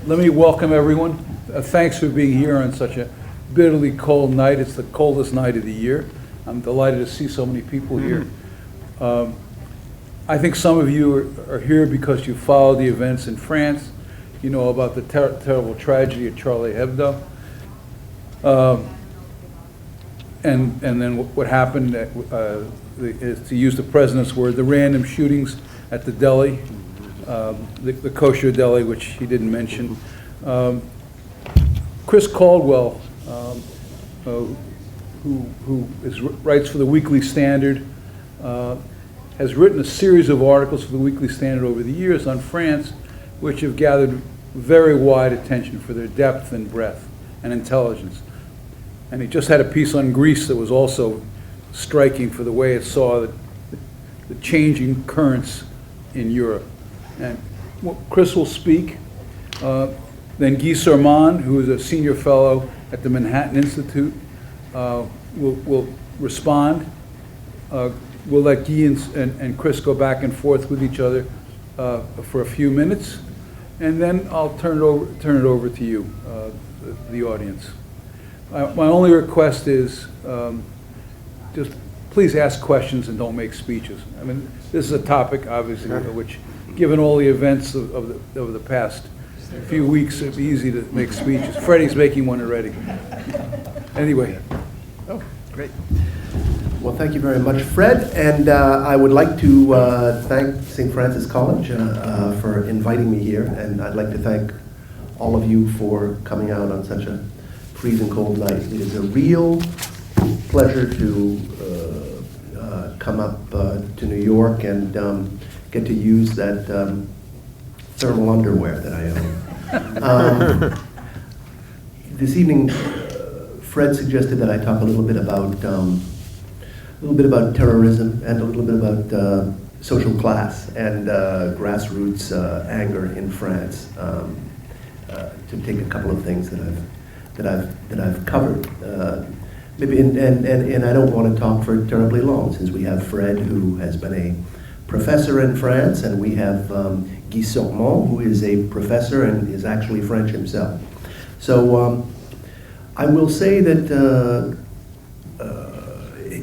Let me welcome everyone. Thanks for being here on such a bitterly cold night. It's the coldest night of the year. I'm delighted to see so many people here. I think some of you are here because you followed the events in France. You know about the terrible tragedy at Charlie Hebdo. And then what happened, is, to use the president's word, the random shootings at the deli, the kosher deli, which he didn't mention. Chris Caldwell, who writes for the Weekly Standard, has written a series of articles for the Weekly Standard over the years on France, which have gathered very wide attention for their depth and breadth and intelligence. And he just had a piece on Greece that was also striking for the way it saw the changing currents in Europe. And Chris will speak. Then Guy Sorman, who is a senior fellow at the Manhattan Institute, will respond. We'll let Guy and Chris go back and forth with each other for a few minutes, and then I'll turn it over to you, the audience. My only request is just please ask questions and don't make speeches. I mean, this is a topic, obviously, which, given all the events of the past few weeks, it'd be easy to make speeches. Freddie's making one already. Anyway. Oh, great. Well, thank you very much, Fred. And I would like to thank St. Francis College for inviting me here. And I'd like to thank all of you for coming out on such a freezing cold night. It is a real pleasure to come up to New York and get to use that thermal underwear that I own. This evening, Fred suggested that I talk a little bit about terrorism and a little bit about social class and grassroots anger in France. To take a couple of things that I've covered. Maybe and I don't want to talk for terribly long, since we have Fred, who has been a professor in France, and we have Guy Sorman, who is a professor and is actually French himself. So I will say that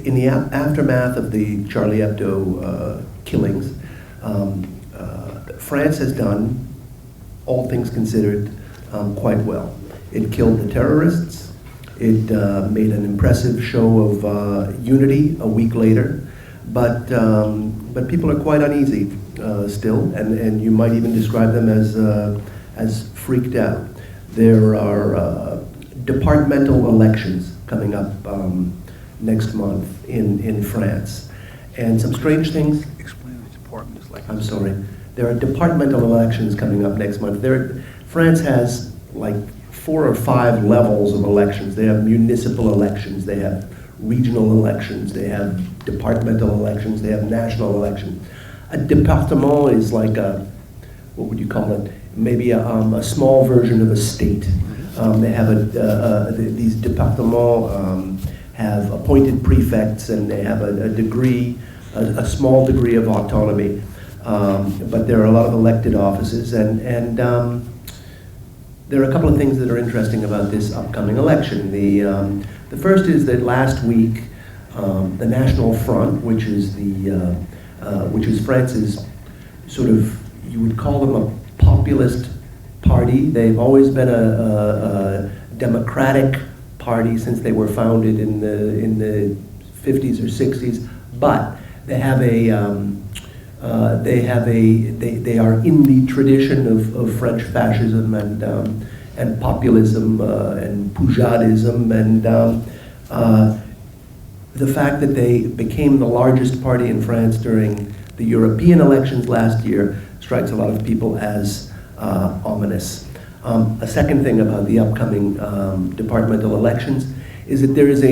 in the aftermath of the Charlie Hebdo killings, France has done, all things considered, quite well. It killed the terrorists. It made an impressive show of unity a week later, but people are quite uneasy still, and you might even describe them as freaked out. There are departmental elections coming up next month in France, and some strange things. Explain the department. I'm sorry. There are departmental elections coming up next month. France has like 4 or 5 levels of elections. They have municipal elections, they have regional elections, they have departmental elections, they have national elections. A département is like a, what would you call it? Maybe a small version of a state. They have these départements have appointed prefects, and they have a small degree of autonomy. But there are a lot of elected offices, and there are a couple of things that are interesting about this upcoming election. The first is that last week, the National Front, which is France's sort of, you would call them a populist party. They've always been a democratic party since they were founded in the 50s or 60s, but they are in the tradition of French fascism and populism and Poujadism, and the fact that they became the largest party in France during the European elections last year strikes a lot of people as ominous. A second thing about the upcoming departmental elections is that there is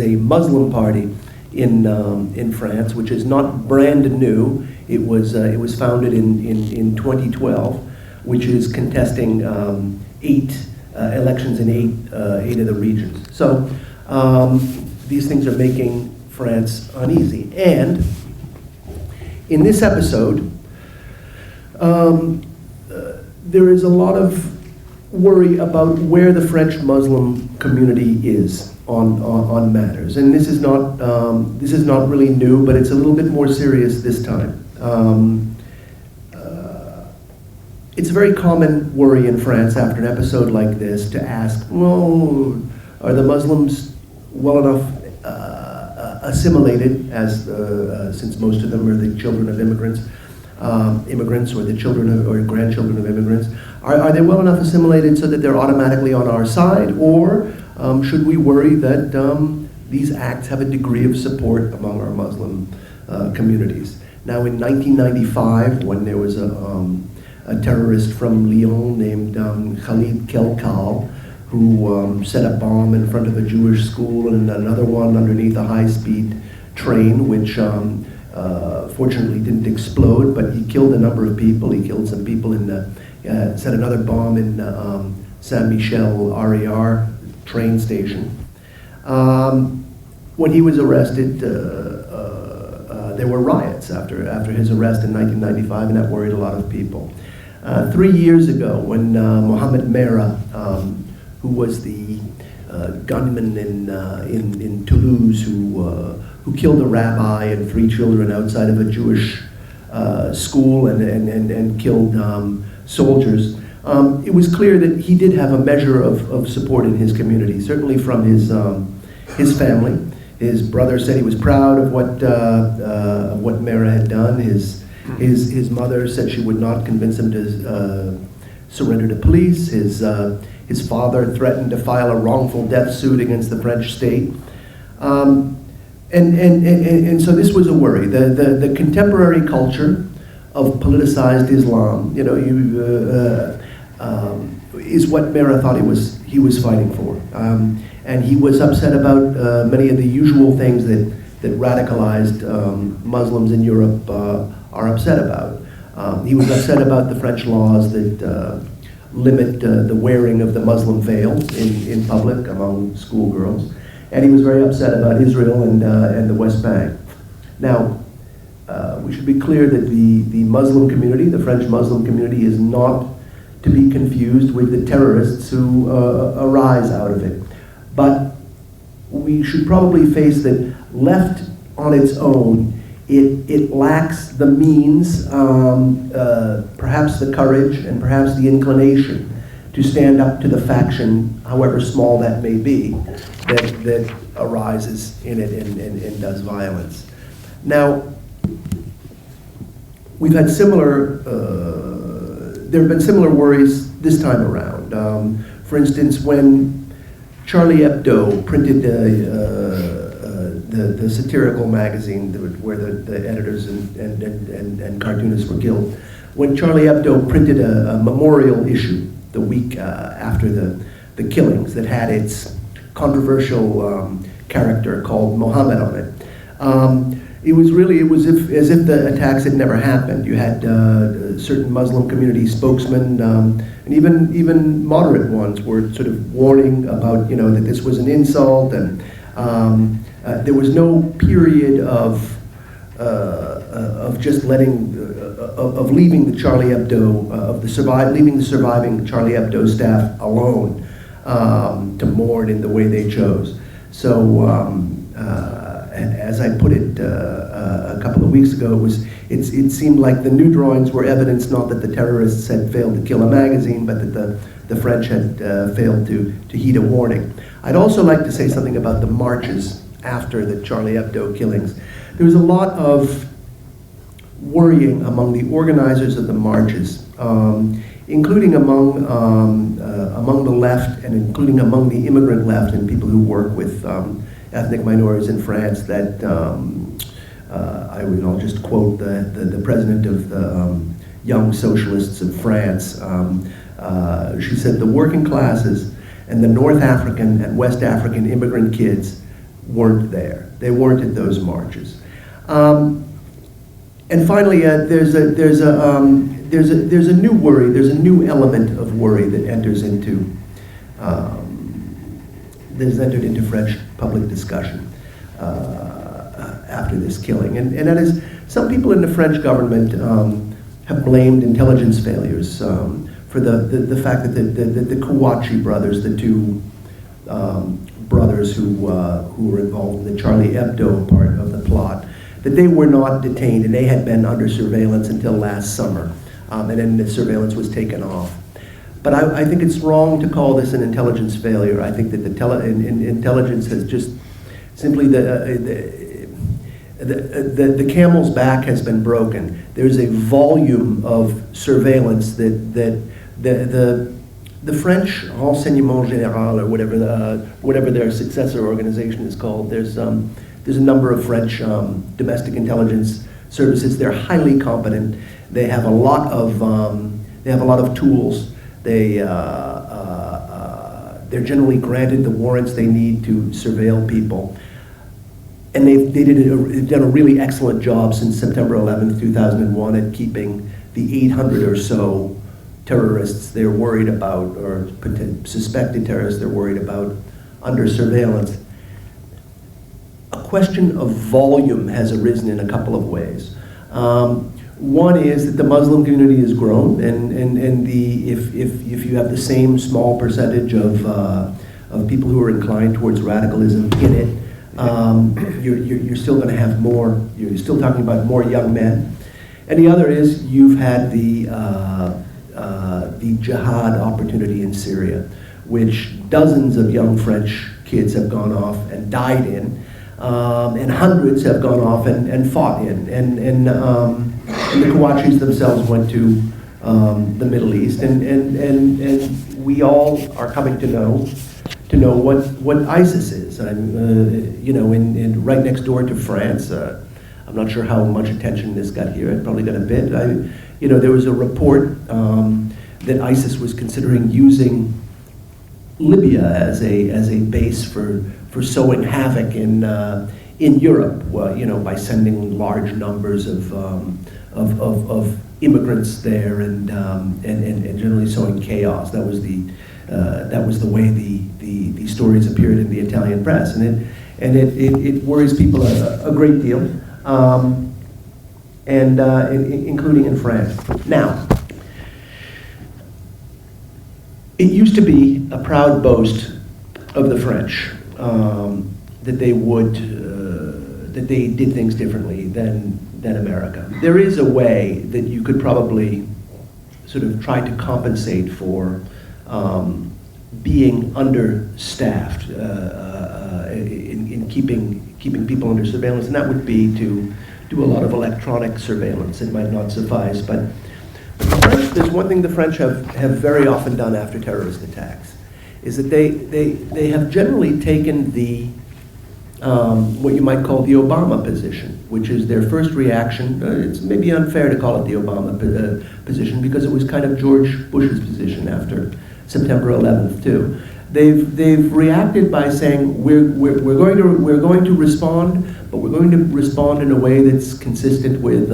a Muslim party in France, which is not brand new. It was founded in 2012, which is contesting 8 elections in 8 of the regions. So these things are making France uneasy. And in this episode, there is a lot of worry about where the French Muslim community is on matters. And this is not really new, but it's a little bit more serious this time. It's a very common worry in France after an episode like this to ask, well, are the Muslims well enough assimilated, as since most of them are the children of immigrants, or the children of, or grandchildren of immigrants, are they well enough assimilated so that they're automatically on our side, or should we worry that these acts have a degree of support among our Muslim communities? Now, in 1995, when there was a terrorist from Lyon named Caldwell, who set a bomb in front of a Jewish school and another one underneath a high-speed train, which fortunately didn't explode, but he killed a number of people. He killed some people in set another bomb in Saint-Michel RER train station. When he was arrested, there were riots after his arrest in 1995, and that worried a lot of people. 3 years ago, when Mohamed Merah, who was the gunman in Toulouse who killed a rabbi and 3 children outside of a Jewish school and killed soldiers, it was clear that he did have a measure of support in his community, certainly from his family. His brother said he was proud of what Merah had done. His mother said she would not convince him to surrender to police. His father threatened to file a wrongful death suit against the French state. And so this was a worry. The contemporary culture of politicized Islam, is what Merah thought he was fighting for. And he was upset about many of the usual things that radicalized Muslims in Europe are upset about. He was upset about the French laws that limit the wearing of the Muslim veil in public among schoolgirls. And he was very upset about Israel and the West Bank. Now, we should be clear that the Muslim community, the French Muslim community, is not to be confused with the terrorists who arise out of it. But we should probably face that left on its own, it lacks the means, perhaps the courage, and perhaps the inclination to stand up to the faction, however small that may be, that arises in it and does violence. Now, we've had there have been similar worries this time around. For instance, when Charlie Hebdo printed the satirical magazine where the editors and cartoonists were killed, when Charlie Hebdo printed a memorial issue the week after the killings that had its controversial character called Mohammed on it, it was as if the attacks had never happened. You had certain Muslim community spokesmen, and even moderate ones were sort of warning about, that this was an insult, and there was no period of just leaving the Charlie Hebdo leaving the surviving Charlie Hebdo staff alone to mourn in the way they chose. So, as I put it a couple of weeks ago, it seemed like the new drawings were evidence not that the terrorists had failed to kill a magazine, but that the French had failed to heed a warning. I'd also like to say something about the marches after the Charlie Hebdo killings. There was a lot of worrying among the organizers of the marches, including among the left and including among the immigrant left and people who work with ethnic minorities in France, that I'll just quote the president of the Young Socialists of France. She said, the working classes and the North African and West African immigrant kids weren't there. They weren't at those marches. And finally, there's a new worry. There's a new element of worry that enters into French public discussion after this killing, and that is, some people in the French government have blamed intelligence failures for for the fact that the Kouachi brothers, the two brothers who were involved in the Charlie Hebdo part of the plot, that they were not detained and they had been under surveillance until last summer, and then the surveillance was taken off. But I think it's wrong to call this an intelligence failure. I think that intelligence has just simply the camel's back has been broken. There's a volume of surveillance that the French Renseignement Général, or whatever their successor organization is called. There's a number of French domestic intelligence services. They're highly competent. They have a lot of tools. They're generally granted the warrants they need to surveil people. And they've done a really excellent job since September 11th, 2001 at keeping the 800 or so terrorists they're worried about, or suspected terrorists they're worried about, under surveillance. A question of volume has arisen in a couple of ways. One is that the Muslim community has grown, and if you have the same small percentage of people who are inclined towards radicalism in it, you're still going to have more. You're still talking about more young men, and the other is you've had the jihad opportunity in Syria, which dozens of young French kids have gone off and died in, and hundreds have gone off and fought in, and the Kouachis themselves went to the Middle East, and we all are coming to know what ISIS is. In right next door to France. I'm not sure how much attention this got here. It probably got a bit. There was a report that ISIS was considering using Libya as a base for sowing havoc in Europe. By sending large numbers of immigrants there and generally sowing chaos. That was the way the stories appeared in the Italian press, and it worries people a great deal, including in France. Now, it used to be a proud boast of the French that they did things differently than America. There is a way that you could probably sort of try to compensate for being understaffed in keeping people under surveillance, and that would be to do a lot of electronic surveillance. It might not suffice, but the French, there's one thing the French have very often done after terrorist attacks, is that they have generally taken the what you might call the Obama position, which is their first reaction. It's maybe unfair to call it the Obama position because it was kind of George Bush's position after September 11th too. They've reacted by saying we're going to respond, but we're going to respond in a way that's consistent with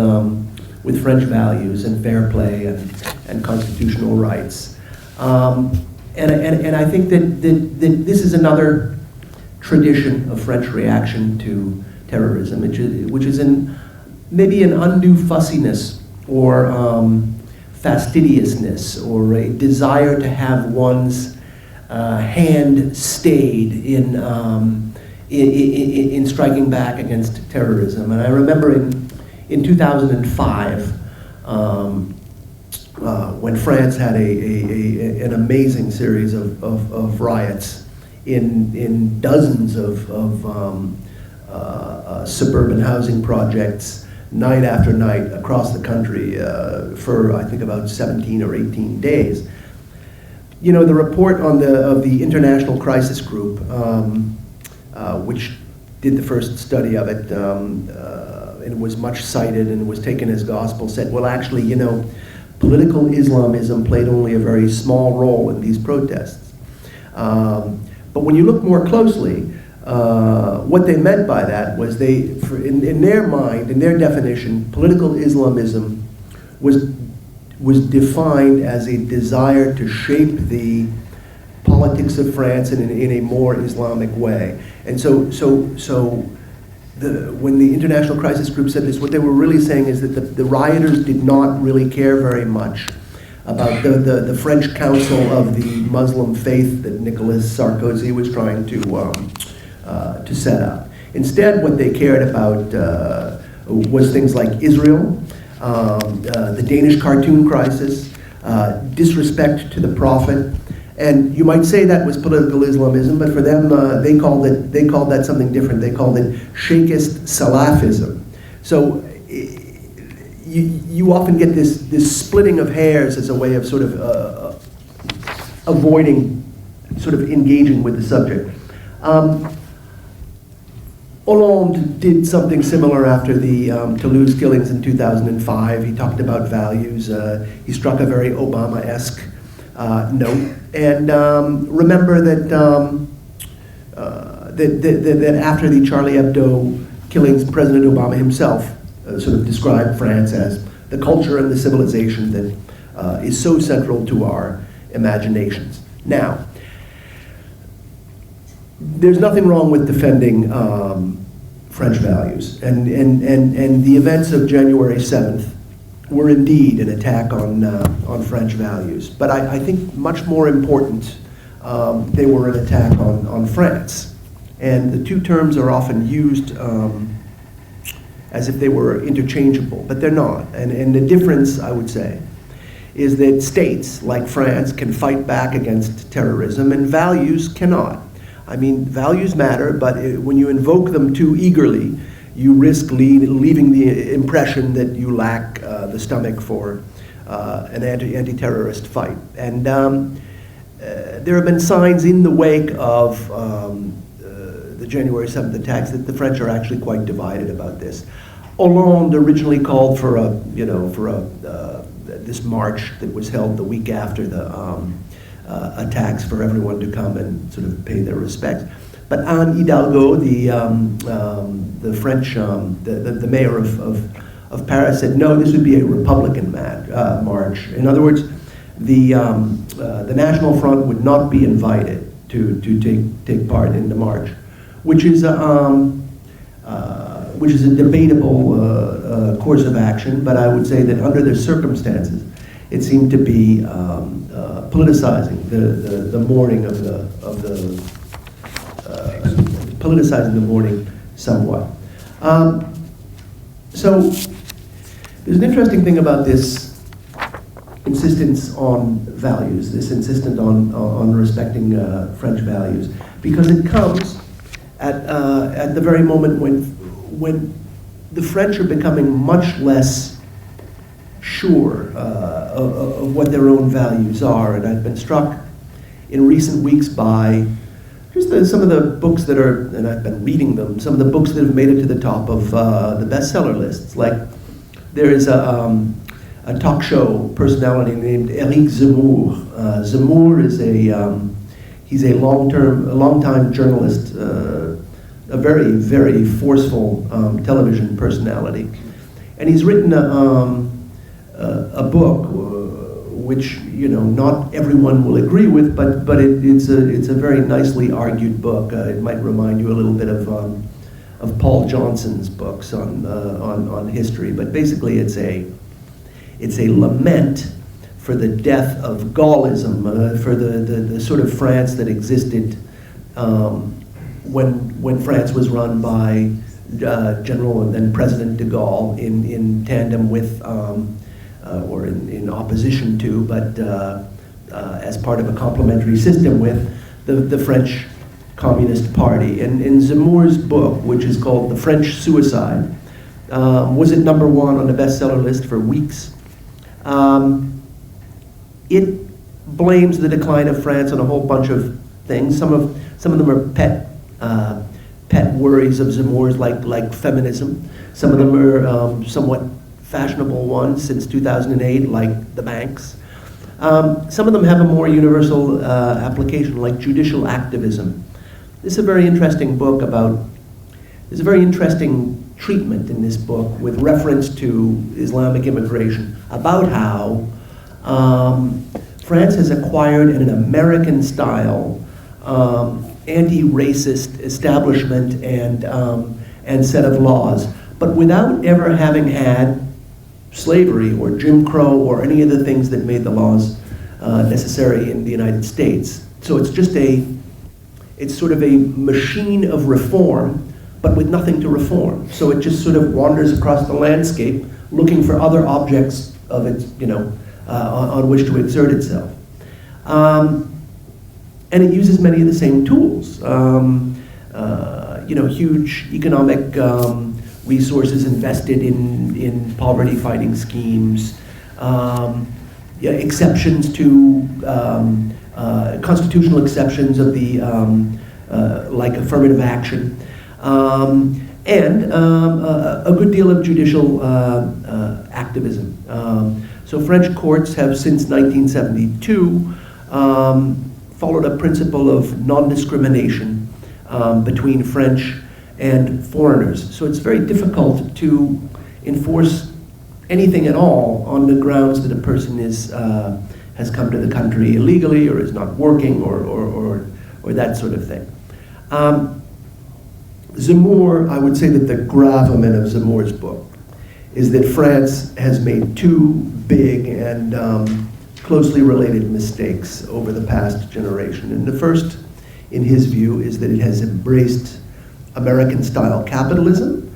French values and fair play and constitutional rights. And I think that this is another tradition of French reaction to terrorism, which is maybe an undue fussiness or fastidiousness or a desire to have one's hand stayed in striking back against terrorism. And I remember in 2005, when France had an amazing series of riots in dozens of suburban housing projects, night after night across the country for I think about 17 or 18 days. The report of the International Crisis Group, which did the first study of it, and it was much cited and was taken as gospel, said, well, actually, political Islamism played only a very small role in these protests. But when you look more closely, what they meant by that was in their mind, in their definition, political Islamism was defined as a desire to shape the politics of France in a more Islamic way. And so when the International Crisis Group said this, what they were really saying is that the rioters did not really care very much about the French Council of the Muslim Faith that Nicolas Sarkozy was trying to set up. Instead, what they cared about was things like Israel, the Danish cartoon crisis, disrespect to the prophet, and you might say that was political Islamism, but for them, they called that something different. They called it Sheikhist Salafism. So you often get this splitting of hairs as a way of sort of avoiding sort of engaging with the subject. Hollande did something similar after the Toulouse killings in 2005. He talked about values. He struck a very Obama-esque note. And remember that, that after the Charlie Hebdo killings, President Obama himself sort of described France as the culture and the civilization that is so central to our imaginations. Now, there's nothing wrong with defending French values, and the events of January 7th were indeed an attack on French values. But I think much more important, they were an attack on France. And the two terms are often used as if they were interchangeable, but they're not. And the difference, I would say, is that states like France can fight back against terrorism and values cannot. I mean, values matter, but when you invoke them too eagerly, you risk leaving the impression that you lack the stomach for an anti-terrorist fight. And there have been signs in the wake of the January 7th attacks that the French are actually quite divided about this. Hollande originally called for this march that was held the week after the attacks for everyone to come and sort of pay their respects. But Anne Hidalgo, the French, the mayor of Paris, said no, this would be a Republican march. In other words, the National Front would not be invited to take part in the march, which is a debatable course of action. But I would say that under the circumstances, it seemed to be politicizing the mourning of the politicizing the mourning somewhat. So there's an interesting thing about this insistence on values, this insistence on respecting French values, because it comes at the very moment when the French are becoming much less sure of what their own values are. And I've been struck in recent weeks by just some of the books that are, and I've been reading them, some of the books that have made it to the top of the bestseller lists. Like, there is a talk show personality named Éric Zemmour. Zemmour is he's a long-time journalist, a very, very forceful television personality. And he's written a book which, you know, not everyone will agree with, but it's a very nicely argued book. It might remind you a little bit of Paul Johnson's books on history, but basically it's a lament for the death of Gaullism, for the sort of France that existed when France was run by General and then President de Gaulle in tandem with or in opposition to, but as part of a complementary system with the French Communist Party. And in Zemmour's book, which is called The French Suicide, was at #1 on the bestseller list for weeks. It blames the decline of France on a whole bunch of things. Some of them are pet worries of Zemmour's, like feminism. Some of them are somewhat fashionable ones since 2008, like the banks. Some of them have a more universal application, like judicial activism. This is a very interesting book there's a very interesting treatment in this book with reference to Islamic immigration, about how France has acquired an American-style anti-racist establishment and set of laws, but without ever having had slavery or Jim Crow or any of the things that made the laws necessary in the United States. So it's just it's sort of a machine of reform, but with nothing to reform. So it just sort of wanders across the landscape looking for other objects of its, on which to exert itself. And it uses many of the same tools. Huge economic resources invested in poverty-fighting schemes, exceptions to constitutional exceptions of the like affirmative action, and a good deal of judicial activism. So French courts have since 1972 followed a principle of non-discrimination between French and foreigners. So it's very difficult to enforce anything at all on the grounds that a person has come to the country illegally or is not working or that sort of thing. Zemmour, I would say that the gravamen of Zemmour's book is that France has made two big and closely related mistakes over the past generation. And the first, in his view, is that it has embraced American-style capitalism,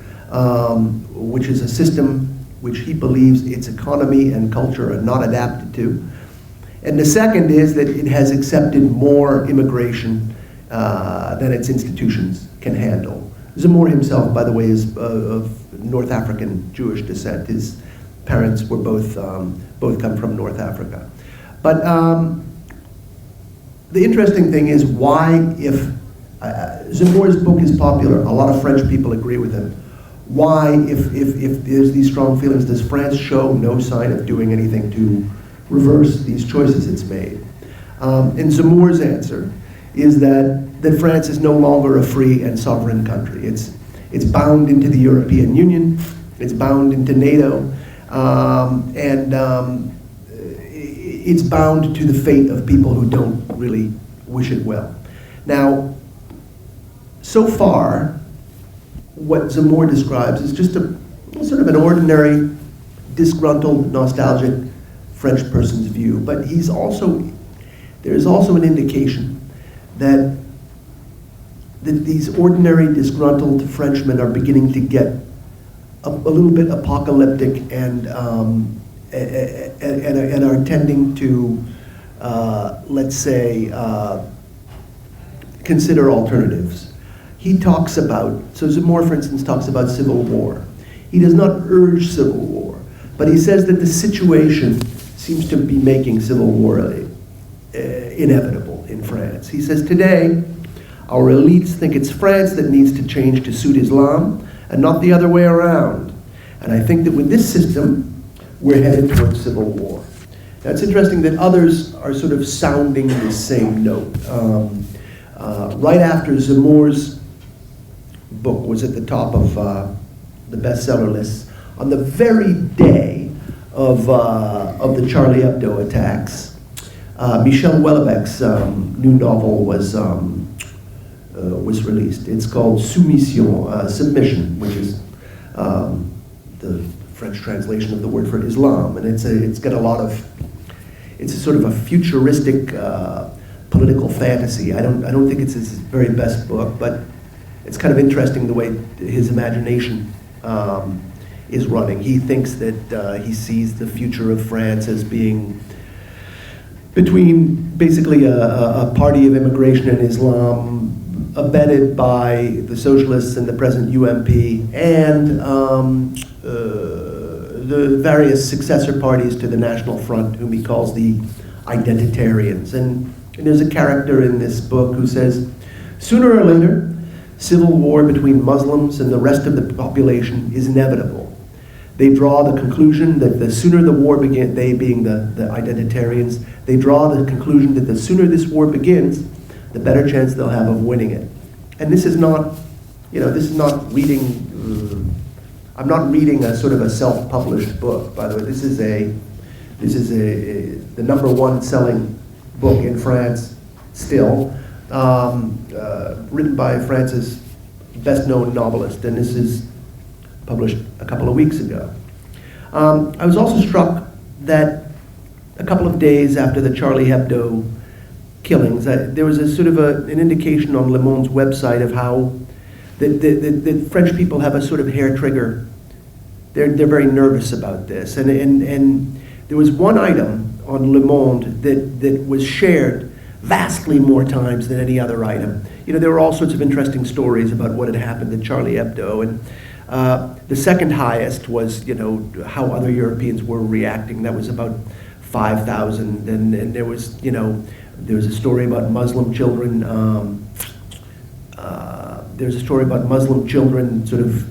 which is a system which he believes its economy and culture are not adapted to. And the second is that it has accepted more immigration than its institutions can handle. Zemmour himself, by the way, is of North African Jewish descent. His parents were both come from North Africa. But the interesting thing is why, if Zemmour's book is popular, a lot of French people agree with him, why, if there's these strong feelings, does France show no sign of doing anything to reverse these choices it's made? And Zemmour's answer is that France is no longer a free and sovereign country. It's bound into the European Union, it's bound into NATO, and it's bound to the fate of people who don't really wish it well. Now, so far, what Zemmour describes is just a sort of an ordinary, disgruntled, nostalgic French person's view, but there is also an indication that these ordinary, disgruntled Frenchmen are beginning to get a little bit apocalyptic and are tending to, let's say, consider alternatives. He talks about, so Zemmour, for instance, talks about civil war. He does not urge civil war, but he says that the situation seems to be making civil war inevitable in France. He says, today, our elites think it's France that needs to change to suit Islam and not the other way around. And I think that with this system, we're headed towards civil war. Now, it's interesting that others are sort of sounding the same note. Right after Zemmour's book was at the top of the bestseller lists, on the very day of the Charlie Hebdo attacks, Michel Houellebecq's new novel was released. It's called Soumission, Submission, which is the French translation of the word for Islam, and it's got a lot of, it's a sort of a futuristic political fantasy. I don't think it's his very best book, but it's kind of interesting the way his imagination is running. He thinks that he sees the future of France as being between basically a party of immigration and Islam abetted by the socialists and the present UMP and the various successor parties to the National Front, whom he calls the identitarians. And there's a character in this book who says, sooner or later, civil war between Muslims and the rest of the population is inevitable. They draw the conclusion that the sooner the war begins, they being the identitarians, they draw the conclusion that the sooner this war begins, the better chance they'll have of winning it. And this is not, this is not reading, I'm not reading a sort of a self-published book, by the way. This is the #1 selling book in France still, written by France's best-known novelist, and this is published a couple of weeks ago. I was also struck that a couple of days after the Charlie Hebdo killings, there was a sort of an indication on Le Monde's website of how the French people have a sort of hair trigger. They're very nervous about this, and there was one item on Le Monde that was shared vastly more times than any other item. You know, there were all sorts of interesting stories about what had happened at Charlie Hebdo, and the second highest was, you know, how other Europeans were reacting. That was about 5,000, and there was, you know, there was a story about Muslim children. There's a story about Muslim children sort of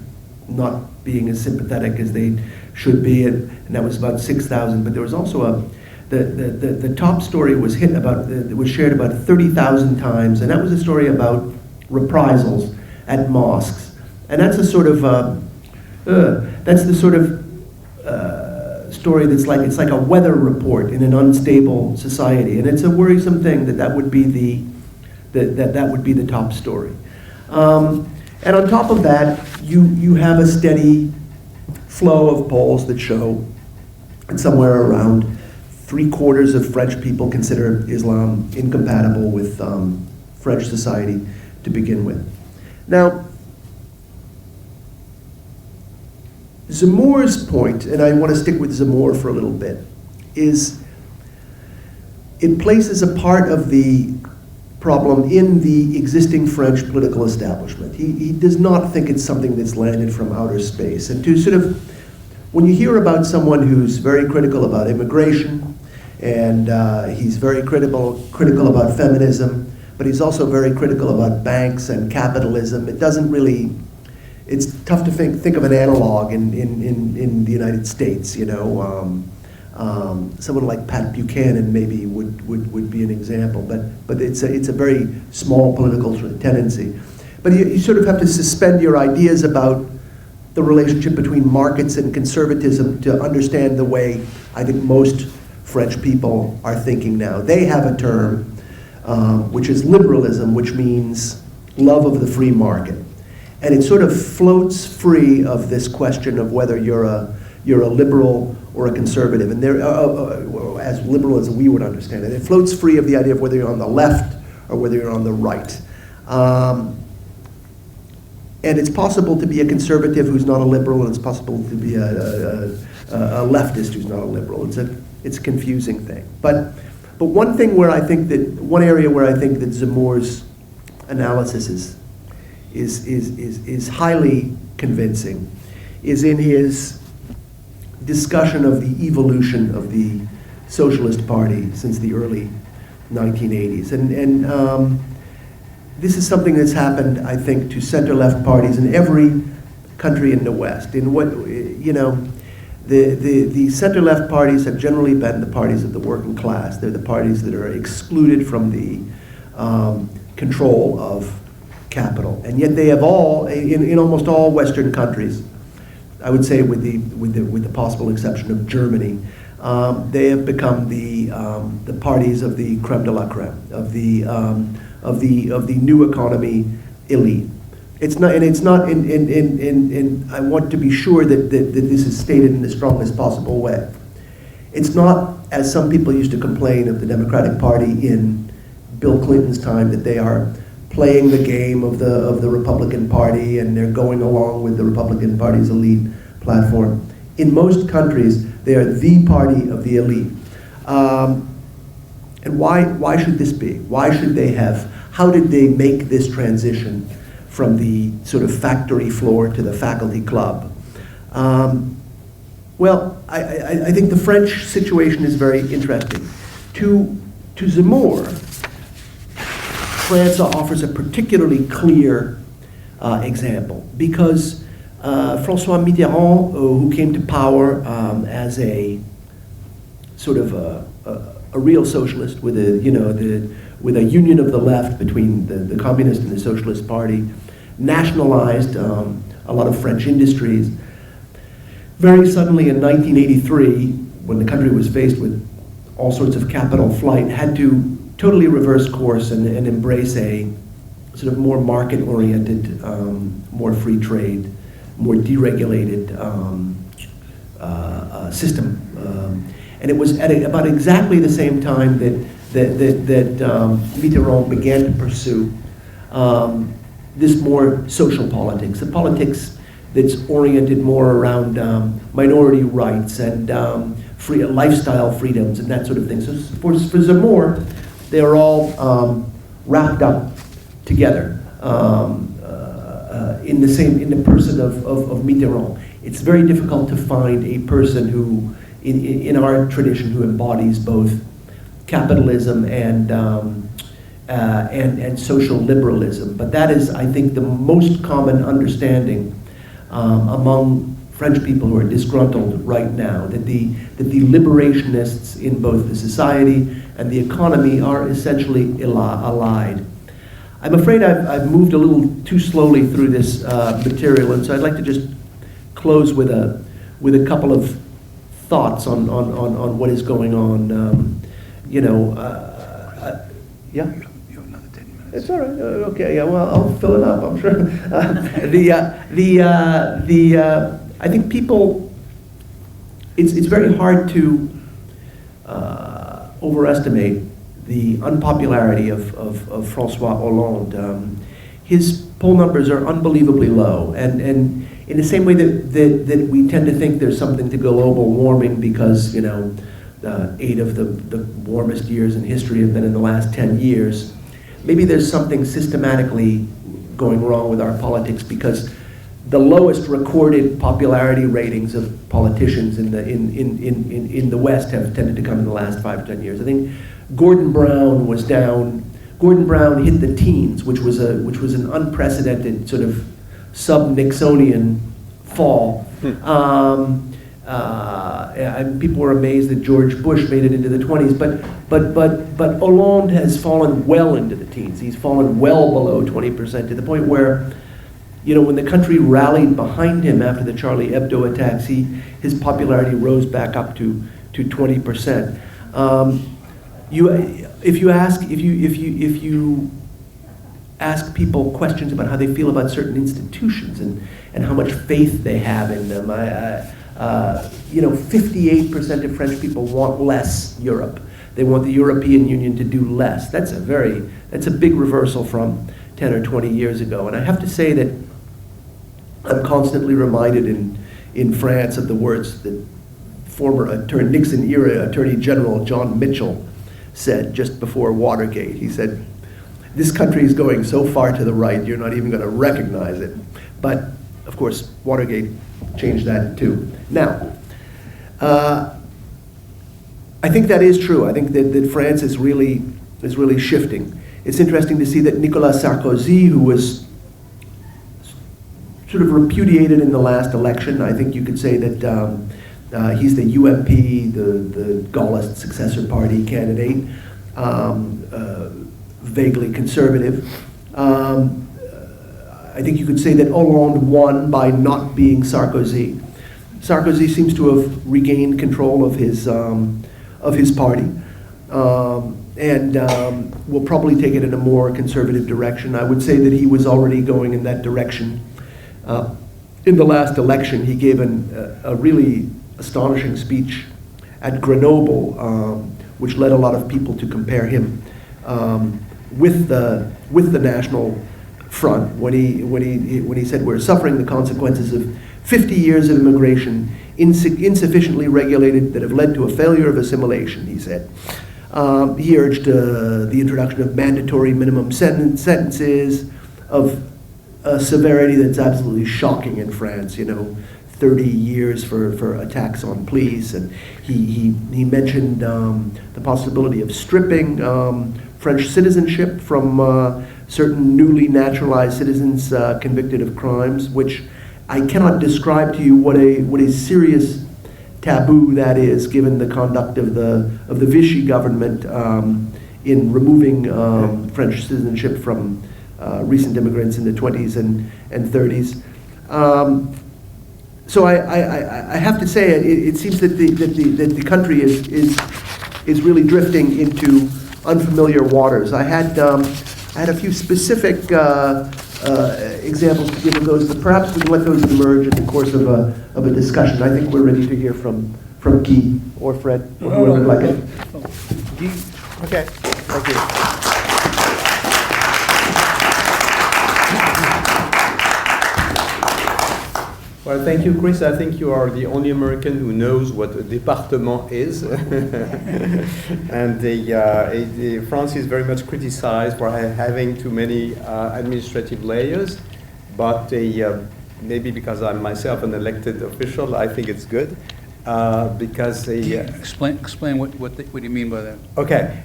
not being as sympathetic as they should be, and that was about 6,000. But there was also the top story was shared about 30,000 times, and that was a story about reprisals at mosques, and that's a sort of that's the sort of story that's like, it's like a weather report in an unstable society, and it's a worrisome thing that would be the top story. And on top of that, you have a steady flow of polls that show that somewhere around 3/4 of French people consider Islam incompatible with French society to begin with. Now, Zemmour's point, and I want to stick with Zemmour for a little bit, is it places a part of the problem in the existing French political establishment. He does not think it's something that's landed from outer space. And to sort of, when you hear about someone who's very critical about immigration, and he's very critical about feminism, but he's also very critical about banks and capitalism, it doesn't really, it's tough to think of an analog in the United States, you know. Someone like Pat Buchanan maybe would be an example, but it's a very small political tendency. But you sort of have to suspend your ideas about the relationship between markets and conservatism to understand the way I think most French people are thinking now. They have a term which is liberalism, which means love of the free market. And it sort of floats free of this question of whether you're a liberal or a conservative, and as liberal as we would understand it. It floats free of the idea of whether you're on the left or whether you're on the right. And it's possible to be a conservative who's not a liberal, and it's possible to be a leftist who's not a liberal. It's a confusing thing. But one thing where I think that, one area where I think that Zemmour's analysis is highly convincing is in his discussion of the evolution of the Socialist Party since the early 1980s. And this is something that's happened, I think, to center-left parties in every country in the West. In what, you know, the center-left parties have generally been the parties of the working class. They're the parties that are excluded from the control of capital. And yet they have all, in almost all Western countries, I would say with the possible exception of Germany, they have become the parties of the creme de la creme, of the new economy elite. It's not, and it's not in I want to be sure that this is stated in the strongest possible way. It's not, as some people used to complain of the Democratic Party in Bill Clinton's time, that they are playing the game of the Republican Party and they're going along with the Republican Party's elite platform. In most countries, they are the party of the elite. And why should this be? Why should they have, how did they make this transition from the sort of factory floor to the faculty club? Well, I think the French situation is very interesting. To Zemmour, France offers a particularly clear example because François Mitterrand, who came to power as a sort of a real socialist with a union of the left between the Communist and the Socialist Party, nationalized a lot of French industries. Very suddenly in 1983, when the country was faced with all sorts of capital flight, had to totally reverse course and embrace a sort of more market-oriented, more free trade, more deregulated system. And it was at about exactly the same time that Mitterrand began to pursue this more social politics, the politics that's oriented more around minority rights and lifestyle freedoms and that sort of thing. So for Zemmour, they are all wrapped up together in the person of Mitterrand. It's very difficult to find a person who, in our tradition, who embodies both capitalism and social liberalism. But that is, I think, the most common understanding among French people who are disgruntled right now, that the liberationists in both the society and the economy are essentially allied. I'm afraid I've moved a little too slowly through this material, and so I'd like to just close with a couple of thoughts on what is going on. Yeah. You have another 10 minutes. It's all right. Okay. Yeah. Well, I'll fill it up. I'm sure. I think people. It's very hard to overestimate the unpopularity of François Hollande. His poll numbers are unbelievably low, and in the same way that we tend to think there's something to global warming because 8 of the warmest years in history have been in the last 10 years, maybe there's something systematically going wrong with our politics, because the lowest recorded popularity ratings of politicians in the West have tended to come in the last 5 to 10 years. I think Gordon Brown was down. Gordon Brown hit the teens, which was an unprecedented sort of sub-Nixonian fall. And people were amazed that George Bush made it into the 20s, but Hollande has fallen well into the teens. He's fallen well below 20%, to the point where, when the country rallied behind him after the Charlie Hebdo attacks, his popularity rose back up to 20%. If you ask people questions about how they feel about certain institutions and how much faith they have in them, 58% of French people want less Europe. They want the European Union to do less. That's a big reversal from 10 or 20 years ago. And I have to say that I'm constantly reminded in France of the words that former Nixon-era Attorney General John Mitchell said just before Watergate. He said, "This country is going so far to the right, you're not even going to recognize it." But, of course, Watergate changed that too. Now, I think that is true. I think that France is really shifting. It's interesting to see that Nicolas Sarkozy, who was sort of repudiated in the last election, I think you could say that he's the UMP, the Gaullist successor party candidate, vaguely conservative. I think you could say that Hollande won by not being Sarkozy. Sarkozy seems to have regained control of his party, and will probably take it in a more conservative direction. I would say that he was already going in that direction. In the last election, he gave a really astonishing speech at Grenoble, which led a lot of people to compare him with the National Front when he said, "We're suffering the consequences of 50 years of immigration, insufficiently regulated, that have led to a failure of assimilation," he said. He urged the introduction of mandatory minimum sentences of a severity that's absolutely shocking in France. 30 years for attacks on police, and he mentioned the possibility of stripping French citizenship from certain newly naturalized citizens convicted of crimes, which I cannot describe to you what a serious taboo that is, given the conduct of the Vichy government in removing French citizenship from recent immigrants in the 20s and 30s. So I have to say it seems that the country is really drifting into unfamiliar waters. I had a few specific examples to give of those, but perhaps we can let those emerge in the course of a discussion. I think we're ready to hear from Guy or Fred, or whoever would like it. Guy? Okay, thank you. Well, thank you, Chris. I think you are the only American who knows what a département is. And France is very much criticized for having too many administrative layers, but maybe because I'm myself an elected official, I think it's good. Because Explain what you mean by that. Okay,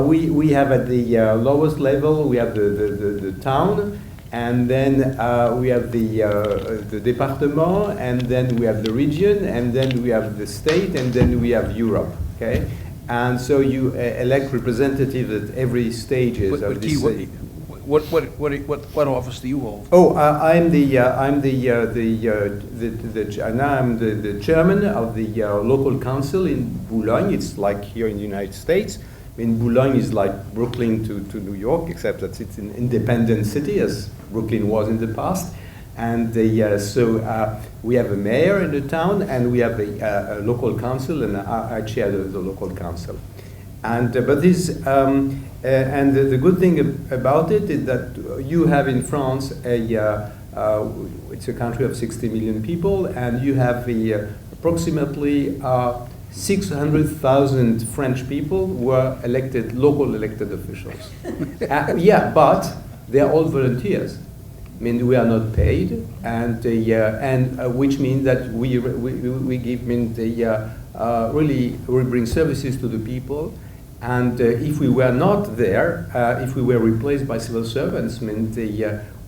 we have at the lowest level, we have the town, and then we have the département, and then we have the region, and then we have the state, and then we have Europe, okay? And so you elect representatives at every stages of this. What office do you hold? Oh, I'm the chairman of the local council in Boulogne. It's like here in the United States. I mean, Boulogne is like Brooklyn to New York, except that it's an independent city, as Brooklyn was in the past. And so we have a mayor in the town, and we have a local council, and I chair the local council. And but this and the good thing about it is that you have in France it's a country of 60 million people, and you have approximately 600,000 French people who are local elected officials. Yeah, but they are all volunteers. I mean, we are not paid, and which means that we give really we bring services to the people. And if we were not there, if we were replaced by civil servants, I mean,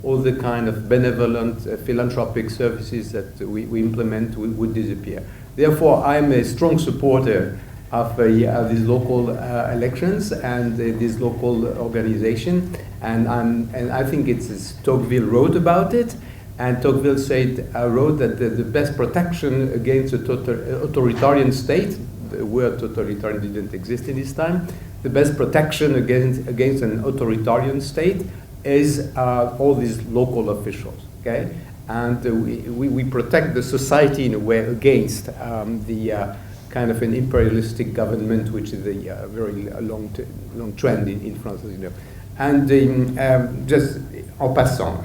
all the kind of benevolent philanthropic services that we implement would disappear. Therefore, I'm a strong supporter of these local elections and this local organization. And I think it's Tocqueville wrote about it. And Tocqueville wrote that the best protection against an authoritarian state, the word totalitarian didn't exist in this time, the best protection against an authoritarian state is all these local officials, okay? And we protect the society in a way against the kind of an imperialistic government, which is a very long trend in France, as you know. And just en passant,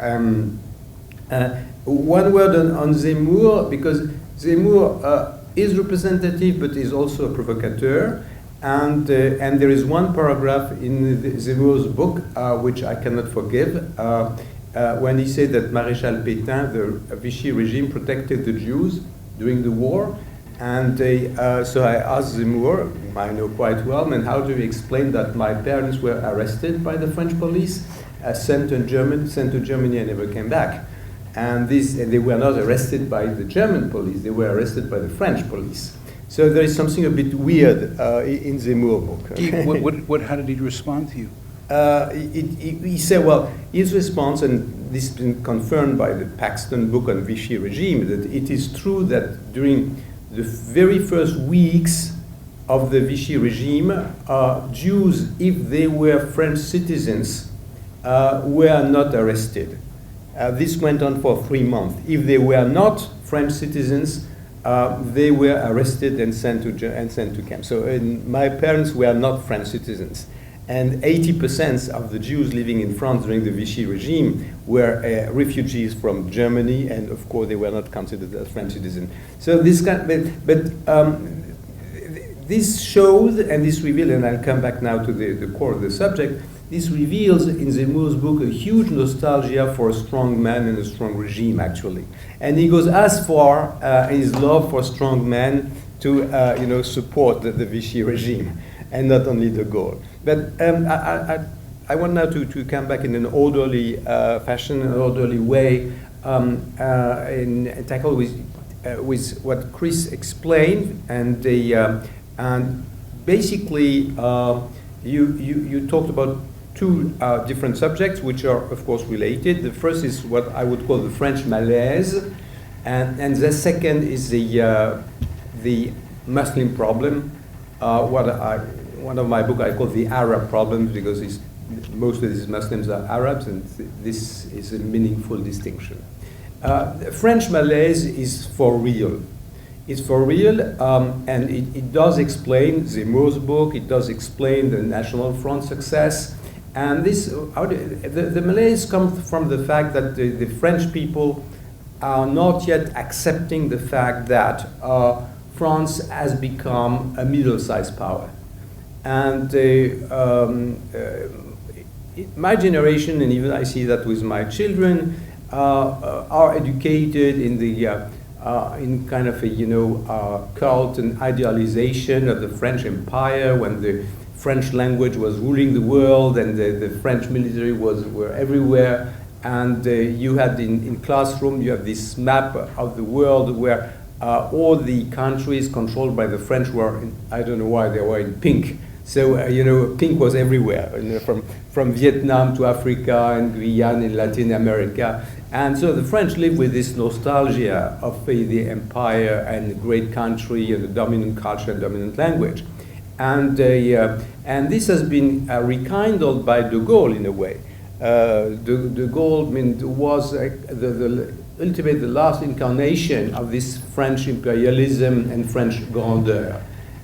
one word on Zemmour, because Zemmour is representative, but is also a provocateur. And there is one paragraph in Zemmour's book which I cannot forgive, when he said that Maréchal Pétain, the Vichy regime, protected the Jews during the war. And so I asked Zemmour, I know quite well, and how do you explain that my parents were arrested by the French police, sent to Germany and never came back? And they were not arrested by the German police, they were arrested by the French police. So there is something a bit weird in Zemmour's book. Okay? How did he respond to you? He said, well, his response, and this has been confirmed by the Paxton book on Vichy regime, that it is true that during the very first weeks of the Vichy regime, Jews, if they were French citizens, were not arrested. This went on for 3 months. If they were not French citizens, they were arrested and sent to camp. So my parents were not French citizens. And 80% of the Jews living in France during the Vichy regime were refugees from Germany, and of course they were not considered as French citizens. So this this shows, and this reveals, and I'll come back now to the core of the subject, this reveals in Zemmour's book a huge nostalgia for a strong man and a strong regime, actually. And he goes as far in his love for strong men to support the Vichy regime, and not only de Gaulle. But I want now to come back in an orderly fashion, an orderly way, and tackle with what Chris explained, and basically you talked about two different subjects, which are of course related. The first is what I would call the French malaise, and the second is the Muslim problem. One of my book I call the Arab problem, because it's most of these Muslims are Arabs, and this is a meaningful distinction. French Malaise is for real. It's for real, and it does explain Zemmour's book, it does explain the National Front success, and the Malaise comes from the fact that the French people are not yet accepting the fact that France has become a middle-sized power. And my generation, and even I see that with my children, are educated in the in kind of a cult and idealization of the French Empire when the French language was ruling the world and the French military were everywhere. And you had in classroom, you have this map of the world where all the countries controlled by the French were, I don't know why, they were in pink. So, pink was everywhere, from Vietnam to Africa and Guyana in Latin America. And so the French lived with this nostalgia of the empire and the great country and the dominant culture and dominant language. And this has been rekindled by de Gaulle in a way. De Gaulle was ultimately the last incarnation of this French imperialism and French grandeur.